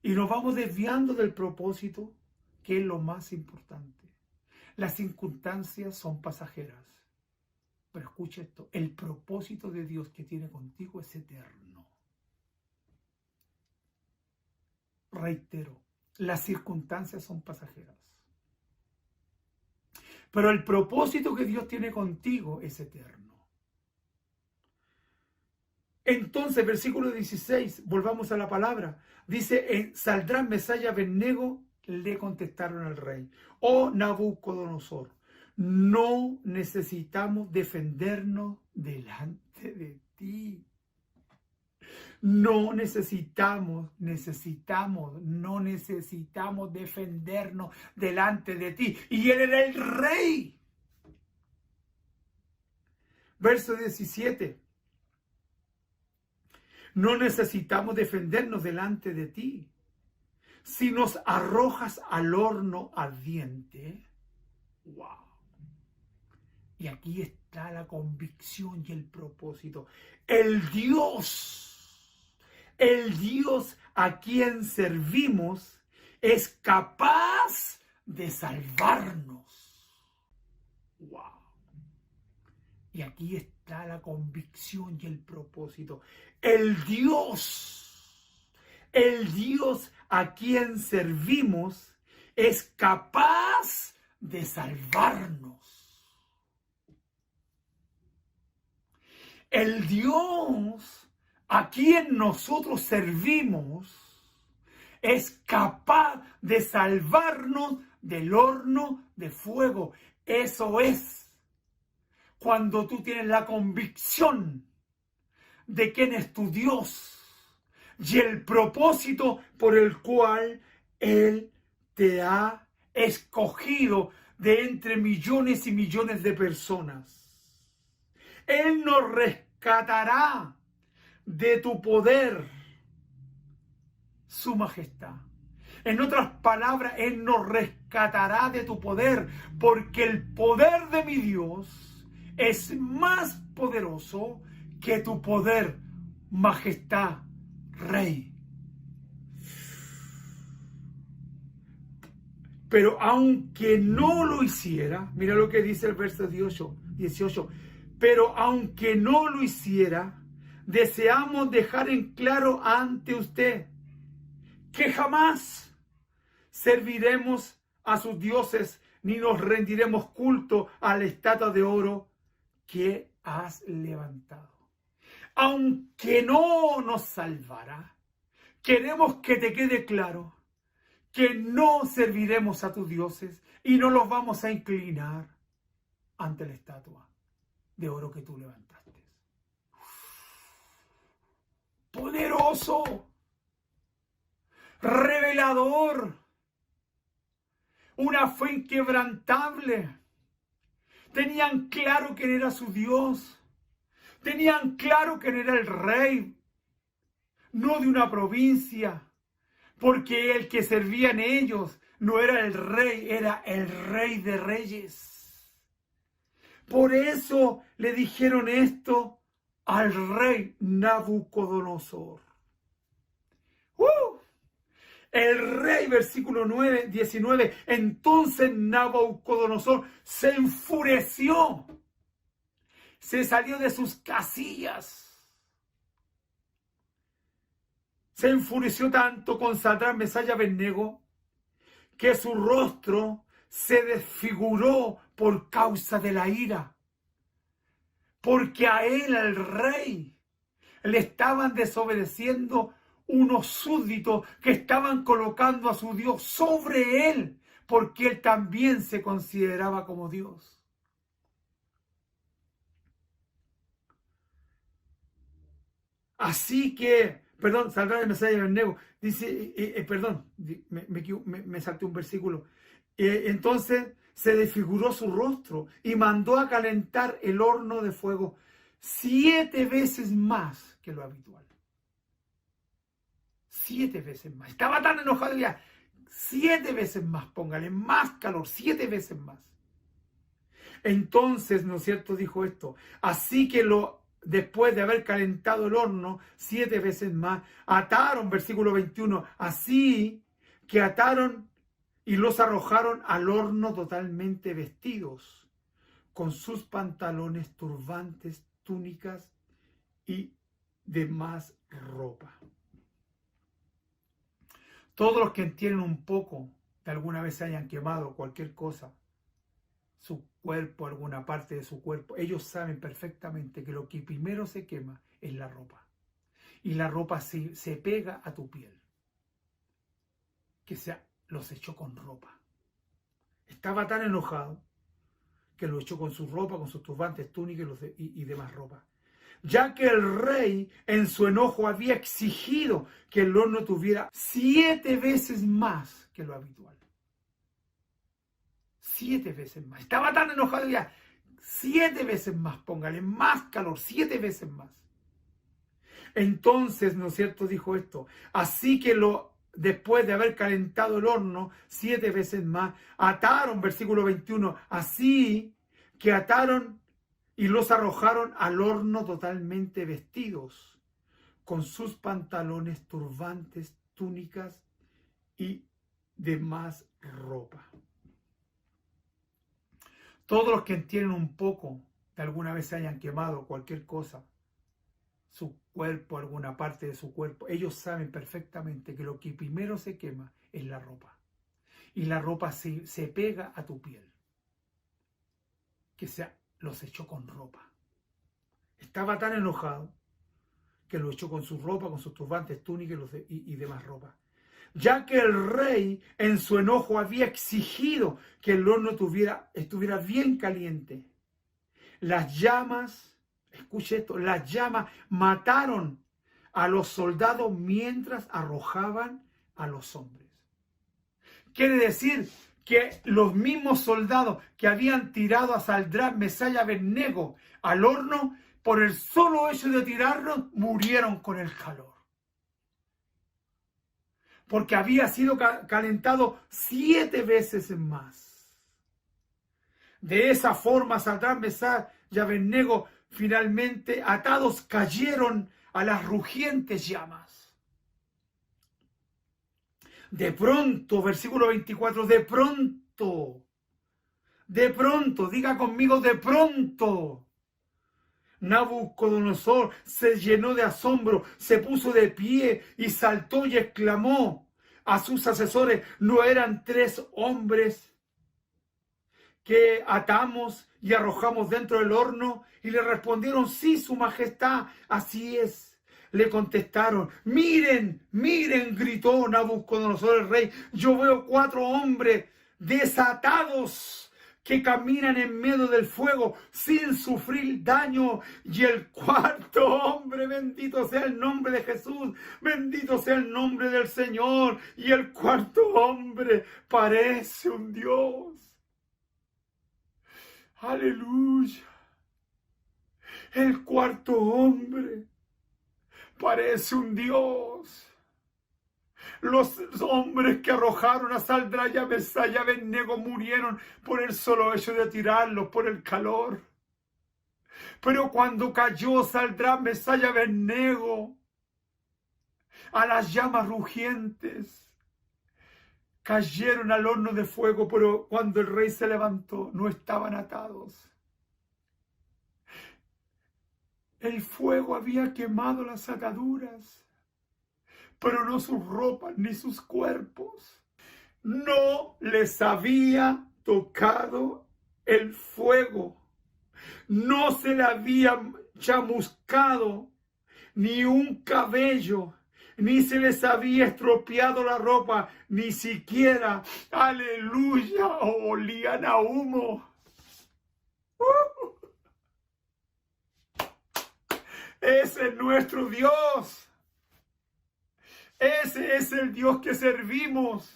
Y nos vamos desviando del propósito, que es lo más importante. Las circunstancias son pasajeras. Pero escucha esto, el propósito de Dios que tiene contigo es eterno. Reitero, las circunstancias son pasajeras. Pero el propósito que Dios tiene contigo es eterno. Entonces, versículo 16, volvamos a la palabra. Dice, Sadrán, Mesach y Abednego le contestaron al rey: oh Nabucodonosor, no necesitamos defendernos delante de ti. No necesitamos defendernos delante de ti. Y él era el rey. Verso 17. No necesitamos defendernos delante de ti. Si nos arrojas al horno ardiente. ¡Wow! Y aquí está la convicción y el propósito. El Dios a quien servimos es capaz de salvarnos. ¡Wow! Y aquí está la convicción y el propósito. El Dios a quien servimos es capaz de salvarnos. El Dios a quien nosotros servimos es capaz de salvarnos del horno de fuego. Eso es cuando tú tienes la convicción de quién es tu Dios y el propósito por el cual Él te ha escogido de entre millones y millones de personas. Él nos rescatará de tu poder, su majestad. En otras palabras, Él nos rescatará de tu poder, porque el poder de mi Dios es más poderoso que tu poder, majestad, rey. Pero aunque no lo hiciera, mira lo que dice el verso 18, pero aunque no lo hiciera, deseamos dejar en claro ante usted que jamás serviremos a sus dioses ni nos rendiremos culto a la estatua de oro que has levantado. Aunque no nos salvará, queremos que te quede claro que no serviremos a tus dioses y no los vamos a inclinar ante la estatua de oro que tú levantaste. Poderoso, revelador, una fe inquebrantable. Tenían claro quién era su Dios. Tenían claro quién era el rey, no de una provincia, porque el que servían ellos no era el rey, era el rey de reyes. Por eso le dijeron esto al rey Nabucodonosor. El rey, versículo 19, entonces Nabucodonosor se enfureció, se salió de sus casillas, se enfureció tanto con Sadrán, Mesach y Abednego que su rostro se desfiguró por causa de la ira, porque a él, al rey, le estaban desobedeciendo unos súbditos que estaban colocando a su Dios sobre él, porque él también se consideraba como Dios. Así que perdón, Sadrach, Mesach y Abednego. Dice, perdón, me salté un versículo. Entonces se desfiguró su rostro y mandó a calentar el horno de fuego 7 veces más que lo habitual. 7 veces más. Estaba tan enojado ya. 7 veces más, póngale más calor, 7 veces más. Entonces, ¿no es cierto?, dijo esto. Así que después de haber calentado el horno 7 veces más, ataron, versículo 21, así que ataron y los arrojaron al horno totalmente vestidos, con sus pantalones, turbantes, túnicas y demás ropa. Todos los que entienden un poco, de alguna vez se hayan quemado cualquier cosa, su cuerpo, alguna parte de su cuerpo, ellos saben perfectamente que lo que primero se quema es la ropa. Y la ropa se pega a tu piel. Que los echó con ropa. Estaba tan enojado que lo echó con su ropa, con sus turbantes, túnicas y demás ropa. Ya que el rey en su enojo había exigido que el horno tuviera 7 veces más que lo habitual. 7 veces más. Estaba tan enojado ya. 7 veces más, póngale más calor, 7 veces más. Entonces, ¿no es cierto?, dijo esto. Así que después de haber calentado el horno 7 veces más, ataron, versículo 21, así que ataron y los arrojaron al horno totalmente vestidos, con sus pantalones, turbantes, túnicas y demás ropa. Todos los que entienden un poco, de alguna vez se hayan quemado cualquier cosa, su cuerpo, alguna parte de su cuerpo, ellos saben perfectamente que lo que primero se quema es la ropa. Y la ropa se pega a tu piel. Que los echó con ropa. Estaba tan enojado que lo echó con su ropa, con sus turbantes, túnicas y demás ropa. Ya que el rey en su enojo había exigido que el horno estuviera bien caliente. Las llamas, escuche esto, las llamas mataron a los soldados mientras arrojaban a los hombres. Quiere decir que los mismos soldados que habían tirado a Sadrach, Mesach y Abednego al horno, por el solo hecho de tirarlos, murieron con el calor. Porque había sido calentado 7 veces más. De esa forma, Sadrach, Mesach y Abednego, finalmente atados, cayeron a las rugientes llamas. De pronto, versículo 24, de pronto, diga conmigo, de pronto, Nabucodonosor se llenó de asombro, se puso de pie y saltó y exclamó a sus asesores, ¿no eran 3 hombres que atamos y arrojamos dentro del horno? Y le respondieron, sí, su majestad, así es. Le contestaron, miren, gritó Nabucodonosor el rey, yo veo 4 hombres desatados que caminan en medio del fuego sin sufrir daño. Y el 4º hombre, bendito sea el nombre de Jesús, bendito sea el nombre del Señor, y el 4º hombre parece un Dios. Aleluya. El 4º hombre parece un Dios. Los hombres que arrojaron a Sadrach, Mesach y Abednego murieron por el solo hecho de tirarlos, por el calor. Pero cuando cayó Sadrach, Mesach y Abednego a las llamas rugientes, cayeron al horno de fuego, pero cuando el rey se levantó, no estaban atados. El fuego había quemado las ataduras, pero no sus ropas ni sus cuerpos. No les había tocado el fuego. No se le había chamuscado ni un cabello, ni se les había estropeado la ropa, ni siquiera, aleluya, olían a humo. Ese es nuestro Dios. Ese es el Dios que servimos.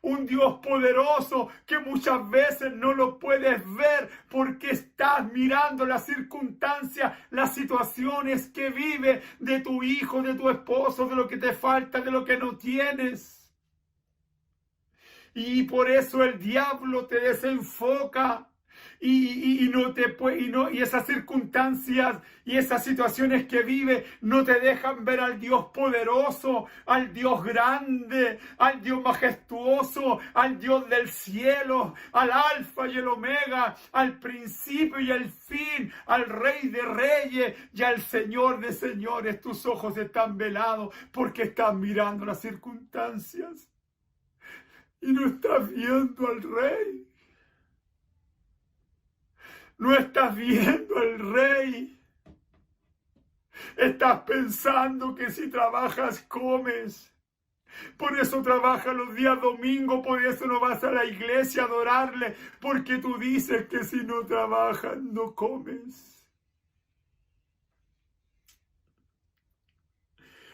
Un Dios poderoso que muchas veces no lo puedes ver porque estás mirando las circunstancias, las situaciones que vive de tu hijo, de tu esposo, de lo que te falta, de lo que no tienes. Y por eso el diablo te desenfoca y esas circunstancias y esas situaciones que vive no te dejan ver al Dios poderoso, al Dios grande, al Dios majestuoso, al Dios del cielo, al Alfa y el Omega, al principio y el fin, al Rey de Reyes y al Señor de Señores. Tus ojos están velados porque estás mirando las circunstancias y no estás viendo al Rey. No estás viendo al Rey. Estás pensando que si trabajas, comes. Por eso trabajas los días domingos, por eso no vas a la iglesia a adorarle, porque tú dices que si no trabajas, no comes.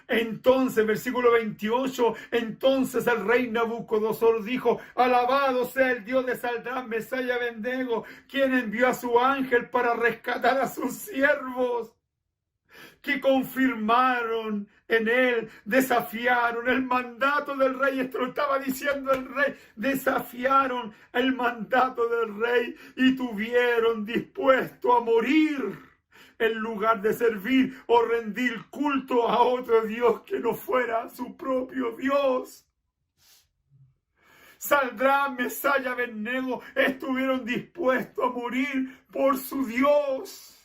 Entonces, versículo 28, entonces el rey Nabucodonosor dijo: alabado sea el Dios de Sadrach, Mesach y Abednego, quien envió a su ángel para rescatar a sus siervos, que confirmaron en él, desafiaron el mandato del rey. Esto lo estaba diciendo el rey. Desafiaron el mandato del rey y tuvieron dispuesto a morir en lugar de servir o rendir culto a otro Dios que no fuera su propio Dios. Sadrach, Mesach y Abednego estuvieron dispuestos a morir por su Dios.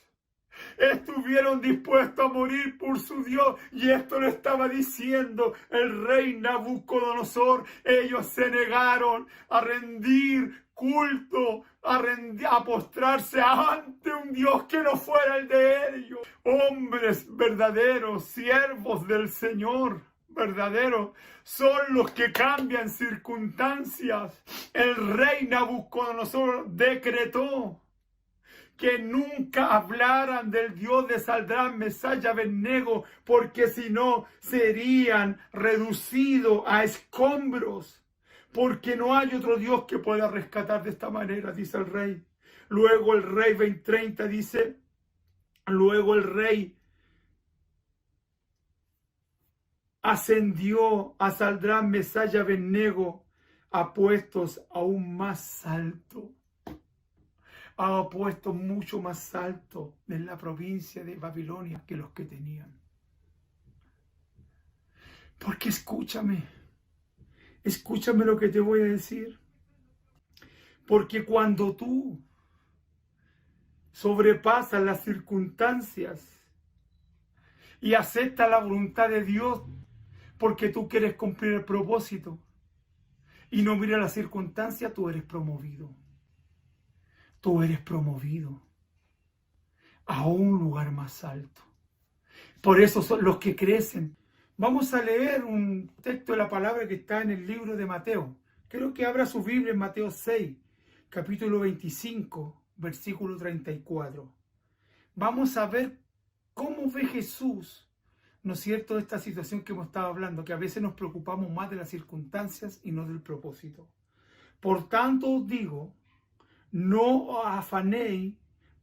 Estuvieron dispuestos a morir por su Dios. Y esto lo estaba diciendo el rey Nabucodonosor. Ellos se negaron a rendir culto, a postrarse ante un Dios que no fuera el de ellos. Hombres verdaderos, siervos del Señor verdaderos, son los que cambian circunstancias. El rey Nabucodonosor decretó que nunca hablaran del Dios de Sadrach, Mesach y Abednego, porque si no serían reducidos a escombros. Porque no hay otro Dios que pueda rescatar de esta manera, dice el rey. Luego el rey 20:30 dice, luego el rey ascendió a Sadrach, Mesach y Abednego a puestos aún más altos. A puestos mucho más altos en la provincia de Babilonia que los que tenían. Porque escúchame lo que te voy a decir. Porque cuando tú sobrepasas las circunstancias y aceptas la voluntad de Dios porque tú quieres cumplir el propósito y no miras las circunstancias, tú eres promovido. Tú eres promovido a un lugar más alto. Por eso son los que crecen. Vamos a leer un texto de la palabra que está en el libro de Mateo. Quiero que abra su Biblia en Mateo 6, capítulo 25, versículo 34. Vamos a ver cómo ve Jesús, ¿no es cierto?, esta situación que hemos estado hablando, que a veces nos preocupamos más de las circunstancias y no del propósito. Por tanto os digo, no os afanéis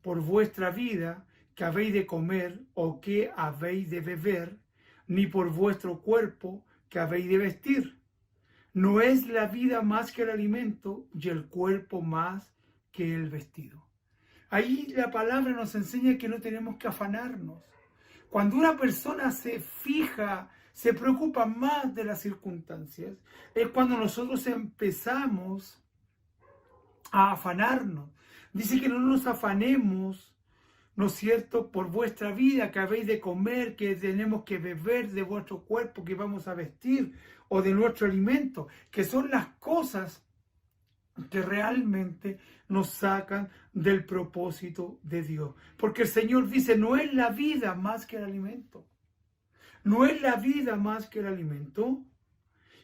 por vuestra vida, que habéis de comer o que habéis de beber, ni por vuestro cuerpo, que habéis de vestir. No es la vida más que el alimento y el cuerpo más que el vestido. Ahí la palabra nos enseña que no tenemos que afanarnos. Cuando una persona se fija, se preocupa más de las circunstancias, es cuando nosotros empezamos a afanarnos. Dice que no nos afanemos, ¿no es cierto?, por vuestra vida, que habéis de comer, que tenemos que beber, de vuestro cuerpo, que vamos a vestir, o de nuestro alimento, que son las cosas que realmente nos sacan del propósito de Dios. Porque el Señor dice, no es la vida más que el alimento. No es la vida más que el alimento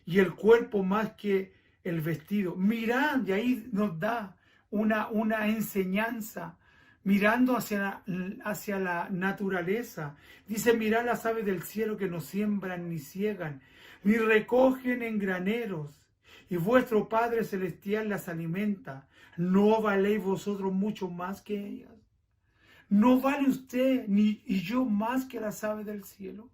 y el cuerpo más que el vestido. Mirad, y ahí nos da una enseñanza, mirando hacia la naturaleza. Dice, mirad las aves del cielo que no siembran ni ciegan, ni recogen en graneros, y vuestro Padre Celestial las alimenta. ¿No valéis vosotros mucho más que ellas? ¿No vale usted ni y yo más que las aves del cielo,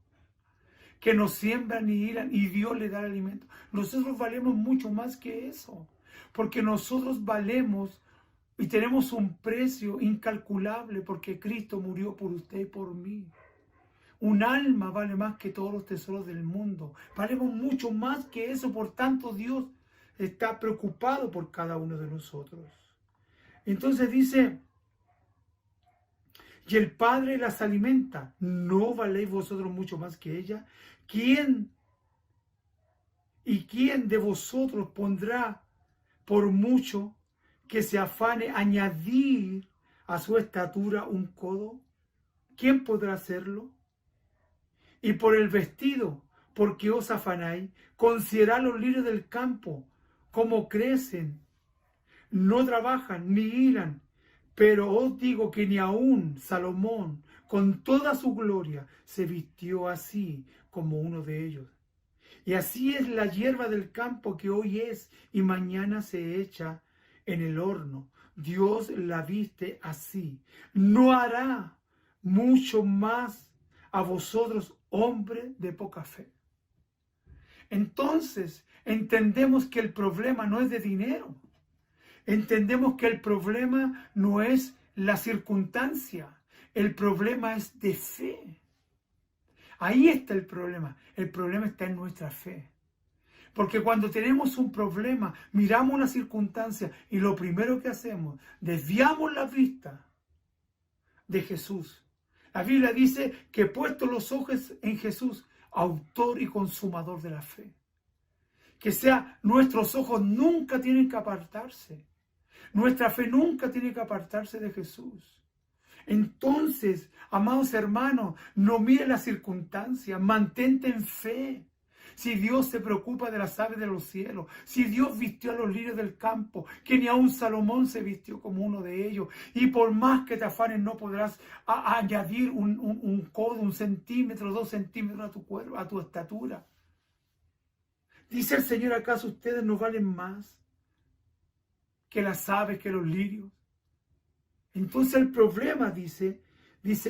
que no siembran ni hilan y Dios le da el alimento? Nosotros valemos mucho más que eso, porque nosotros valemos y tenemos un precio incalculable, porque Cristo murió por usted y por mí. Un alma vale más que todos los tesoros del mundo. Valemos mucho más que eso, por tanto Dios está preocupado por cada uno de nosotros. Entonces dice, y el Padre las alimenta. ¿No valéis vosotros mucho más que ella? ¿Quién de vosotros pondrá por mucho que se afane añadir a su estatura un codo? ¿Quién podrá hacerlo? Y por el vestido, ¿por qué os afanáis? Considerad los lirios del campo, cómo crecen. No trabajan ni hilan. Pero os digo que ni aun Salomón, con toda su gloria, se vistió así como uno de ellos. Y así es la hierba del campo, que hoy es y mañana se echa en el horno. Dios la viste así. ¿No hará mucho más a vosotros, hombres de poca fe? Entonces entendemos que el problema no es de dinero. Entendemos que el problema no es la circunstancia, el problema es de fe. Ahí está el problema está en nuestra fe. Porque cuando tenemos un problema, miramos una circunstancia y lo primero que hacemos, desviamos la vista de Jesús. La Biblia dice que puesto los ojos en Jesús, autor y consumador de la fe. Que sea, nuestros ojos nunca tienen que apartarse. Nuestra fe nunca tiene que apartarse de Jesús. Entonces, amados hermanos, no mire las circunstancias, mantente en fe. Si Dios se preocupa de las aves de los cielos, si Dios vistió a los lirios del campo, que ni aun Salomón se vistió como uno de ellos, y por más que te afanes no podrás añadir un codo, 1 centímetro, 2 centímetros a tu cuerpo, a tu estatura. Dice el Señor, ¿acaso ustedes no valen más que las aves, que los lirios? Entonces el problema dice,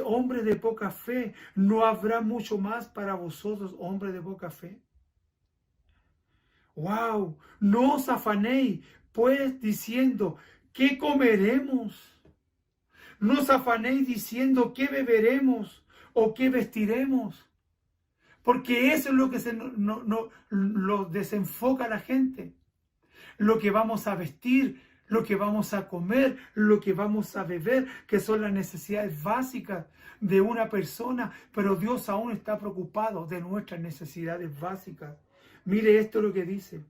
hombres de poca fe, ¿no habrá mucho más para vosotros, hombres de poca fe? ¡Wow! No os afanéis, pues, diciendo, ¿qué comeremos? No os afanéis diciendo, ¿qué beberemos? ¿O qué vestiremos? Porque eso es lo que lo desenfoca a la gente. Lo que vamos a vestir, lo que vamos a comer, lo que vamos a beber, que son las necesidades básicas de una persona, pero Dios aún está preocupado de nuestras necesidades básicas. Mire esto lo que dice.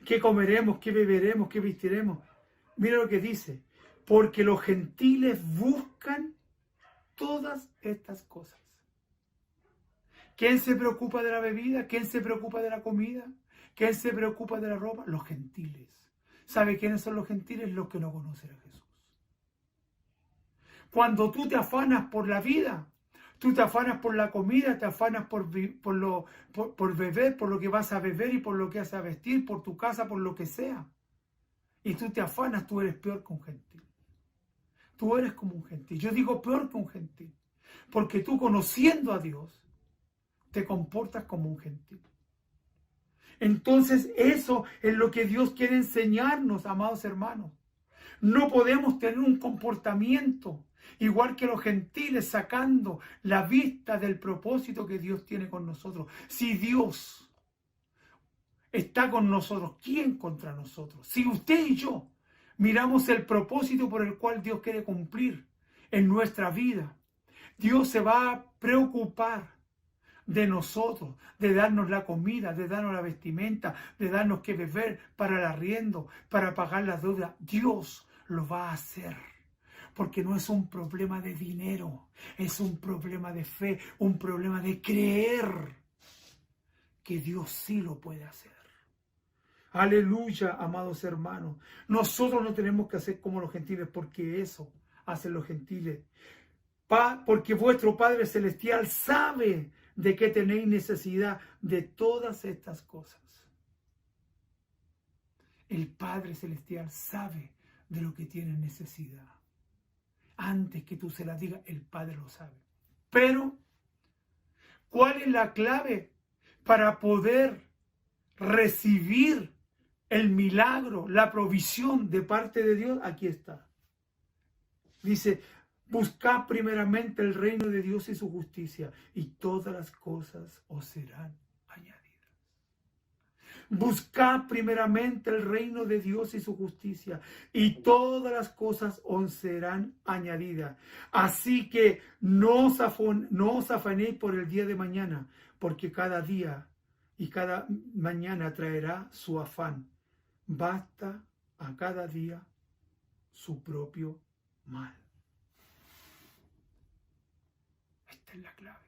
¿Qué comeremos? ¿Qué beberemos? ¿Qué vestiremos? Mire lo que dice. Porque los gentiles buscan todas estas cosas. ¿Quién se preocupa de la bebida? ¿Quién se preocupa de la comida? ¿Quién se preocupa de la ropa? Los gentiles. ¿Sabe quiénes son los gentiles? Los que no conocen a Jesús. Cuando tú te afanas por la vida, tú te afanas por la comida, te afanas por beber, por lo que vas a beber y por lo que vas a vestir, por tu casa, por lo que sea. Y tú te afanas, tú eres peor que un gentil. Tú eres como un gentil. Yo digo peor que un gentil. Porque tú, conociendo a Dios, te comportas como un gentil. Entonces eso es lo que Dios quiere enseñarnos, amados hermanos. No podemos tener un comportamiento igual que los gentiles, sacando la vista del propósito que Dios tiene con nosotros. Si Dios está con nosotros, ¿quién contra nosotros? Si usted y yo miramos el propósito por el cual Dios quiere cumplir en nuestra vida, Dios se va a preocupar de nosotros, de darnos la comida, de darnos la vestimenta, de darnos que beber, para el arriendo, para pagar las deudas. Dios lo va a hacer, porque no es un problema de dinero, es un problema de fe, un problema de creer que Dios sí lo puede hacer. Aleluya, amados hermanos. Nosotros no tenemos que hacer como los gentiles, porque eso hacen los gentiles. Porque vuestro Padre Celestial sabe de que tenéis necesidad de todas estas cosas. El Padre Celestial sabe de lo que tienes necesidad. Antes que tú se la digas, el Padre lo sabe. Pero, ¿cuál es la clave para poder recibir el milagro, la provisión de parte de Dios? Aquí está. Dice, buscad primeramente el reino de Dios y su justicia, y todas las cosas os serán añadidas. Buscad primeramente el reino de Dios y su justicia, y todas las cosas os serán añadidas. Así que no os afanéis por el día de mañana, porque cada día y cada mañana traerá su afán. Basta a cada día su propio mal. Esta es la clave.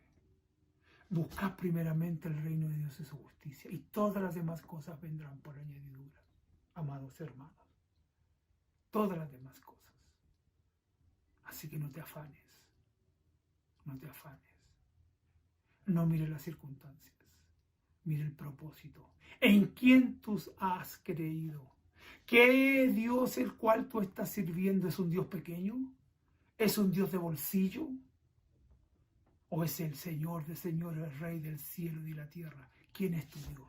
Buscad primeramente el reino de Dios y su justicia, y todas las demás cosas vendrán por añadidura, amados hermanos. Todas las demás cosas. Así que no te afanes. No te afanes. No mires las circunstancias. Mire el propósito. ¿En quién tú has creído? ¿Qué Dios el cual tú estás sirviendo es un Dios pequeño? ¿Es un Dios de bolsillo? ¿O es el Señor de señores, el Rey del cielo y de la tierra? ¿Quién es tu Dios?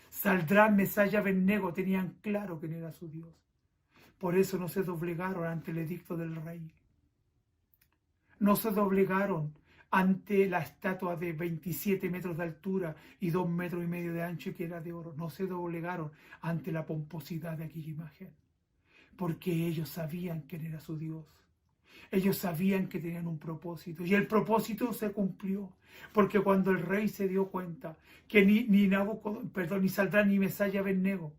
Saldrán, Mesaya, Abednego tenían claro quién era su Dios. Por eso no se doblegaron ante el edicto del rey. No se doblegaron ante la estatua de 27 metros de altura y 2,5 metros de ancho que era de oro. No se doblegaron ante la pomposidad de aquella imagen. Porque ellos sabían quién era su Dios. Ellos sabían que tenían un propósito. Y el propósito se cumplió. Porque cuando el rey se dio cuenta que ni Saldrán ni Mesaya Abednego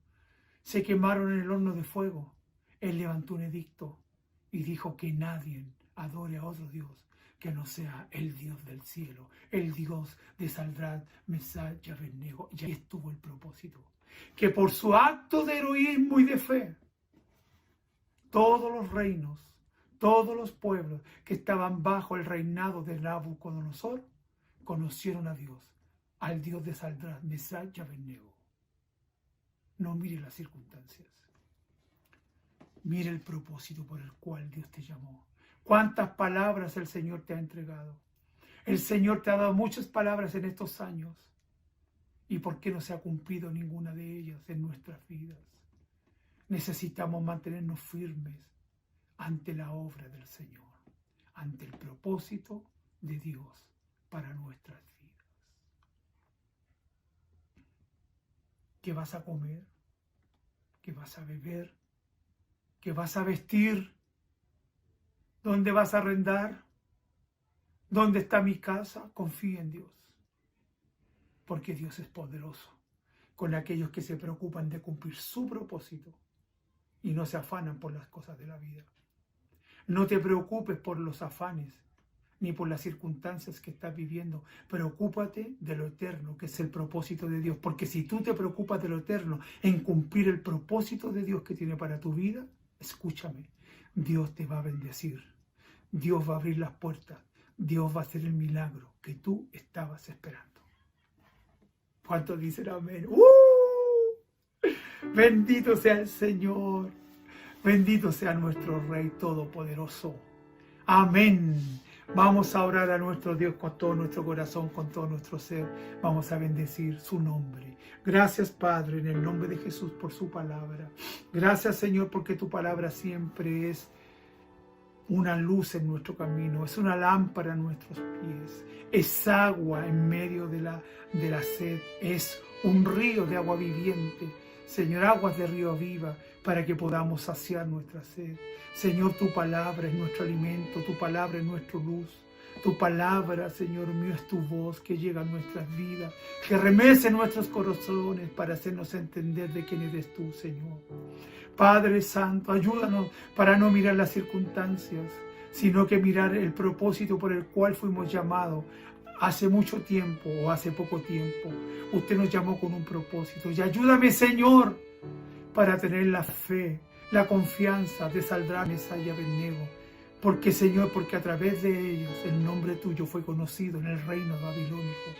se quemaron en el horno de fuego, él levantó un edicto y dijo que nadie adore a otro Dios que no sea el Dios del cielo, el Dios de Saldrán, Mesaya, Abednego. Y ahí estuvo el propósito. Que por su acto de heroísmo y de fe, todos los reinos, todos los pueblos que estaban bajo el reinado de Nabucodonosor, conocieron a Dios, al Dios de Saldrán, Mesaya, Abednego. No mire las circunstancias. Mire el propósito por el cual Dios te llamó. ¿Cuántas palabras el Señor te ha entregado? El Señor te ha dado muchas palabras en estos años. ¿Y por qué no se ha cumplido ninguna de ellas en nuestras vidas? Necesitamos mantenernos firmes ante la obra del Señor, ante el propósito de Dios para nuestras vidas. ¿Qué vas a comer? ¿Qué vas a beber? ¿Qué vas a vestir? ¿Dónde vas a arrendar? ¿Dónde está mi casa? Confía en Dios. Porque Dios es poderoso con aquellos que se preocupan de cumplir su propósito y no se afanan por las cosas de la vida. No te preocupes por los afanes ni por las circunstancias que estás viviendo. Preocúpate de lo eterno, que es el propósito de Dios. Porque si tú te preocupas de lo eterno, en cumplir el propósito de Dios que tiene para tu vida, escúchame, Dios te va a bendecir. Dios va a abrir las puertas. Dios va a hacer el milagro que tú estabas esperando. ¿Cuántos dicen amén? Bendito sea el Señor. Bendito sea nuestro Rey Todopoderoso. Amén. Vamos a orar a nuestro Dios con todo nuestro corazón, con todo nuestro ser. Vamos a bendecir su nombre. Gracias, Padre, en el nombre de Jesús por su palabra. Gracias, Señor, porque tu palabra siempre es una luz en nuestro camino, es una lámpara en nuestros pies, es agua en medio de la sed, es un río de agua viviente, Señor, aguas de río viva, para que podamos saciar nuestra sed. Señor, tu palabra es nuestro alimento, tu palabra es nuestra luz, tu palabra, Señor mío, es tu voz que llega a nuestras vidas, que remece nuestros corazones para hacernos entender de quién eres tú, Señor. Padre Santo, ayúdanos para no mirar las circunstancias, sino que mirar el propósito por el cual fuimos llamados hace mucho tiempo o hace poco tiempo. Usted nos llamó con un propósito. Y ayúdame, Señor, para tener la fe, la confianza de Saldrán, Mesaya, Abednego, Porque, Señor, porque a través de ellos el nombre tuyo fue conocido en el reino babilónico.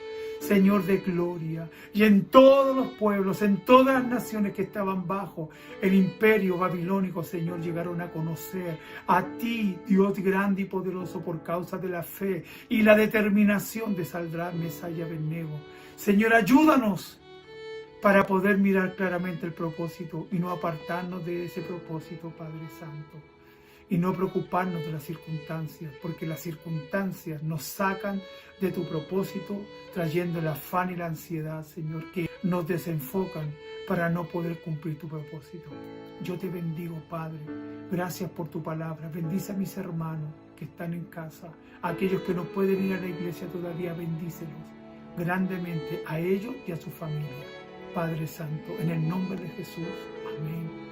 Señor de gloria, y en todos los pueblos, en todas las naciones que estaban bajo el imperio babilónico, Señor, llegaron a conocer a ti, Dios grande y poderoso, por causa de la fe y la determinación de Sadrach, Mesach y Abednego. Señor, ayúdanos para poder mirar claramente el propósito y no apartarnos de ese propósito, Padre Santo. Y no preocuparnos de las circunstancias, porque las circunstancias nos sacan de tu propósito, trayendo el afán y la ansiedad, Señor, que nos desenfocan para no poder cumplir tu propósito. Yo te bendigo, Padre. Gracias por tu palabra. Bendice a mis hermanos que están en casa, a aquellos que no pueden ir a la iglesia todavía, bendícelos grandemente, a ellos y a su familia. Padre Santo, en el nombre de Jesús. Amén.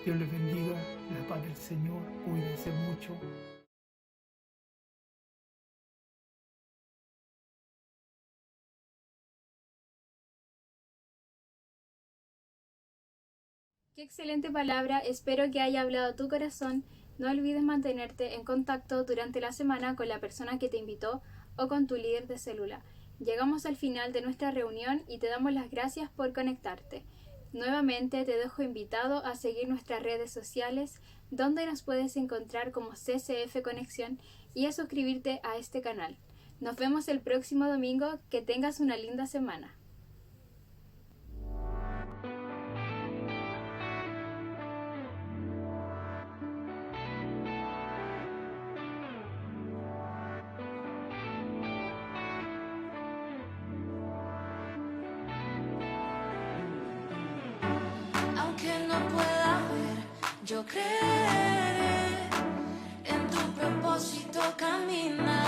Dios les bendiga, la paz del Señor, cuídense mucho. Qué excelente palabra, espero que haya hablado a tu corazón. No olvides mantenerte en contacto durante la semana con la persona que te invitó o con tu líder de célula. Llegamos al final de nuestra reunión y te damos las gracias por conectarte. Nuevamente te dejo invitado a seguir nuestras redes sociales, donde nos puedes encontrar como CCF Conexión, y a suscribirte a este canal. Nos vemos el próximo domingo, que tengas una linda semana. Aunque no pueda ver, yo creeré en tu propósito caminar.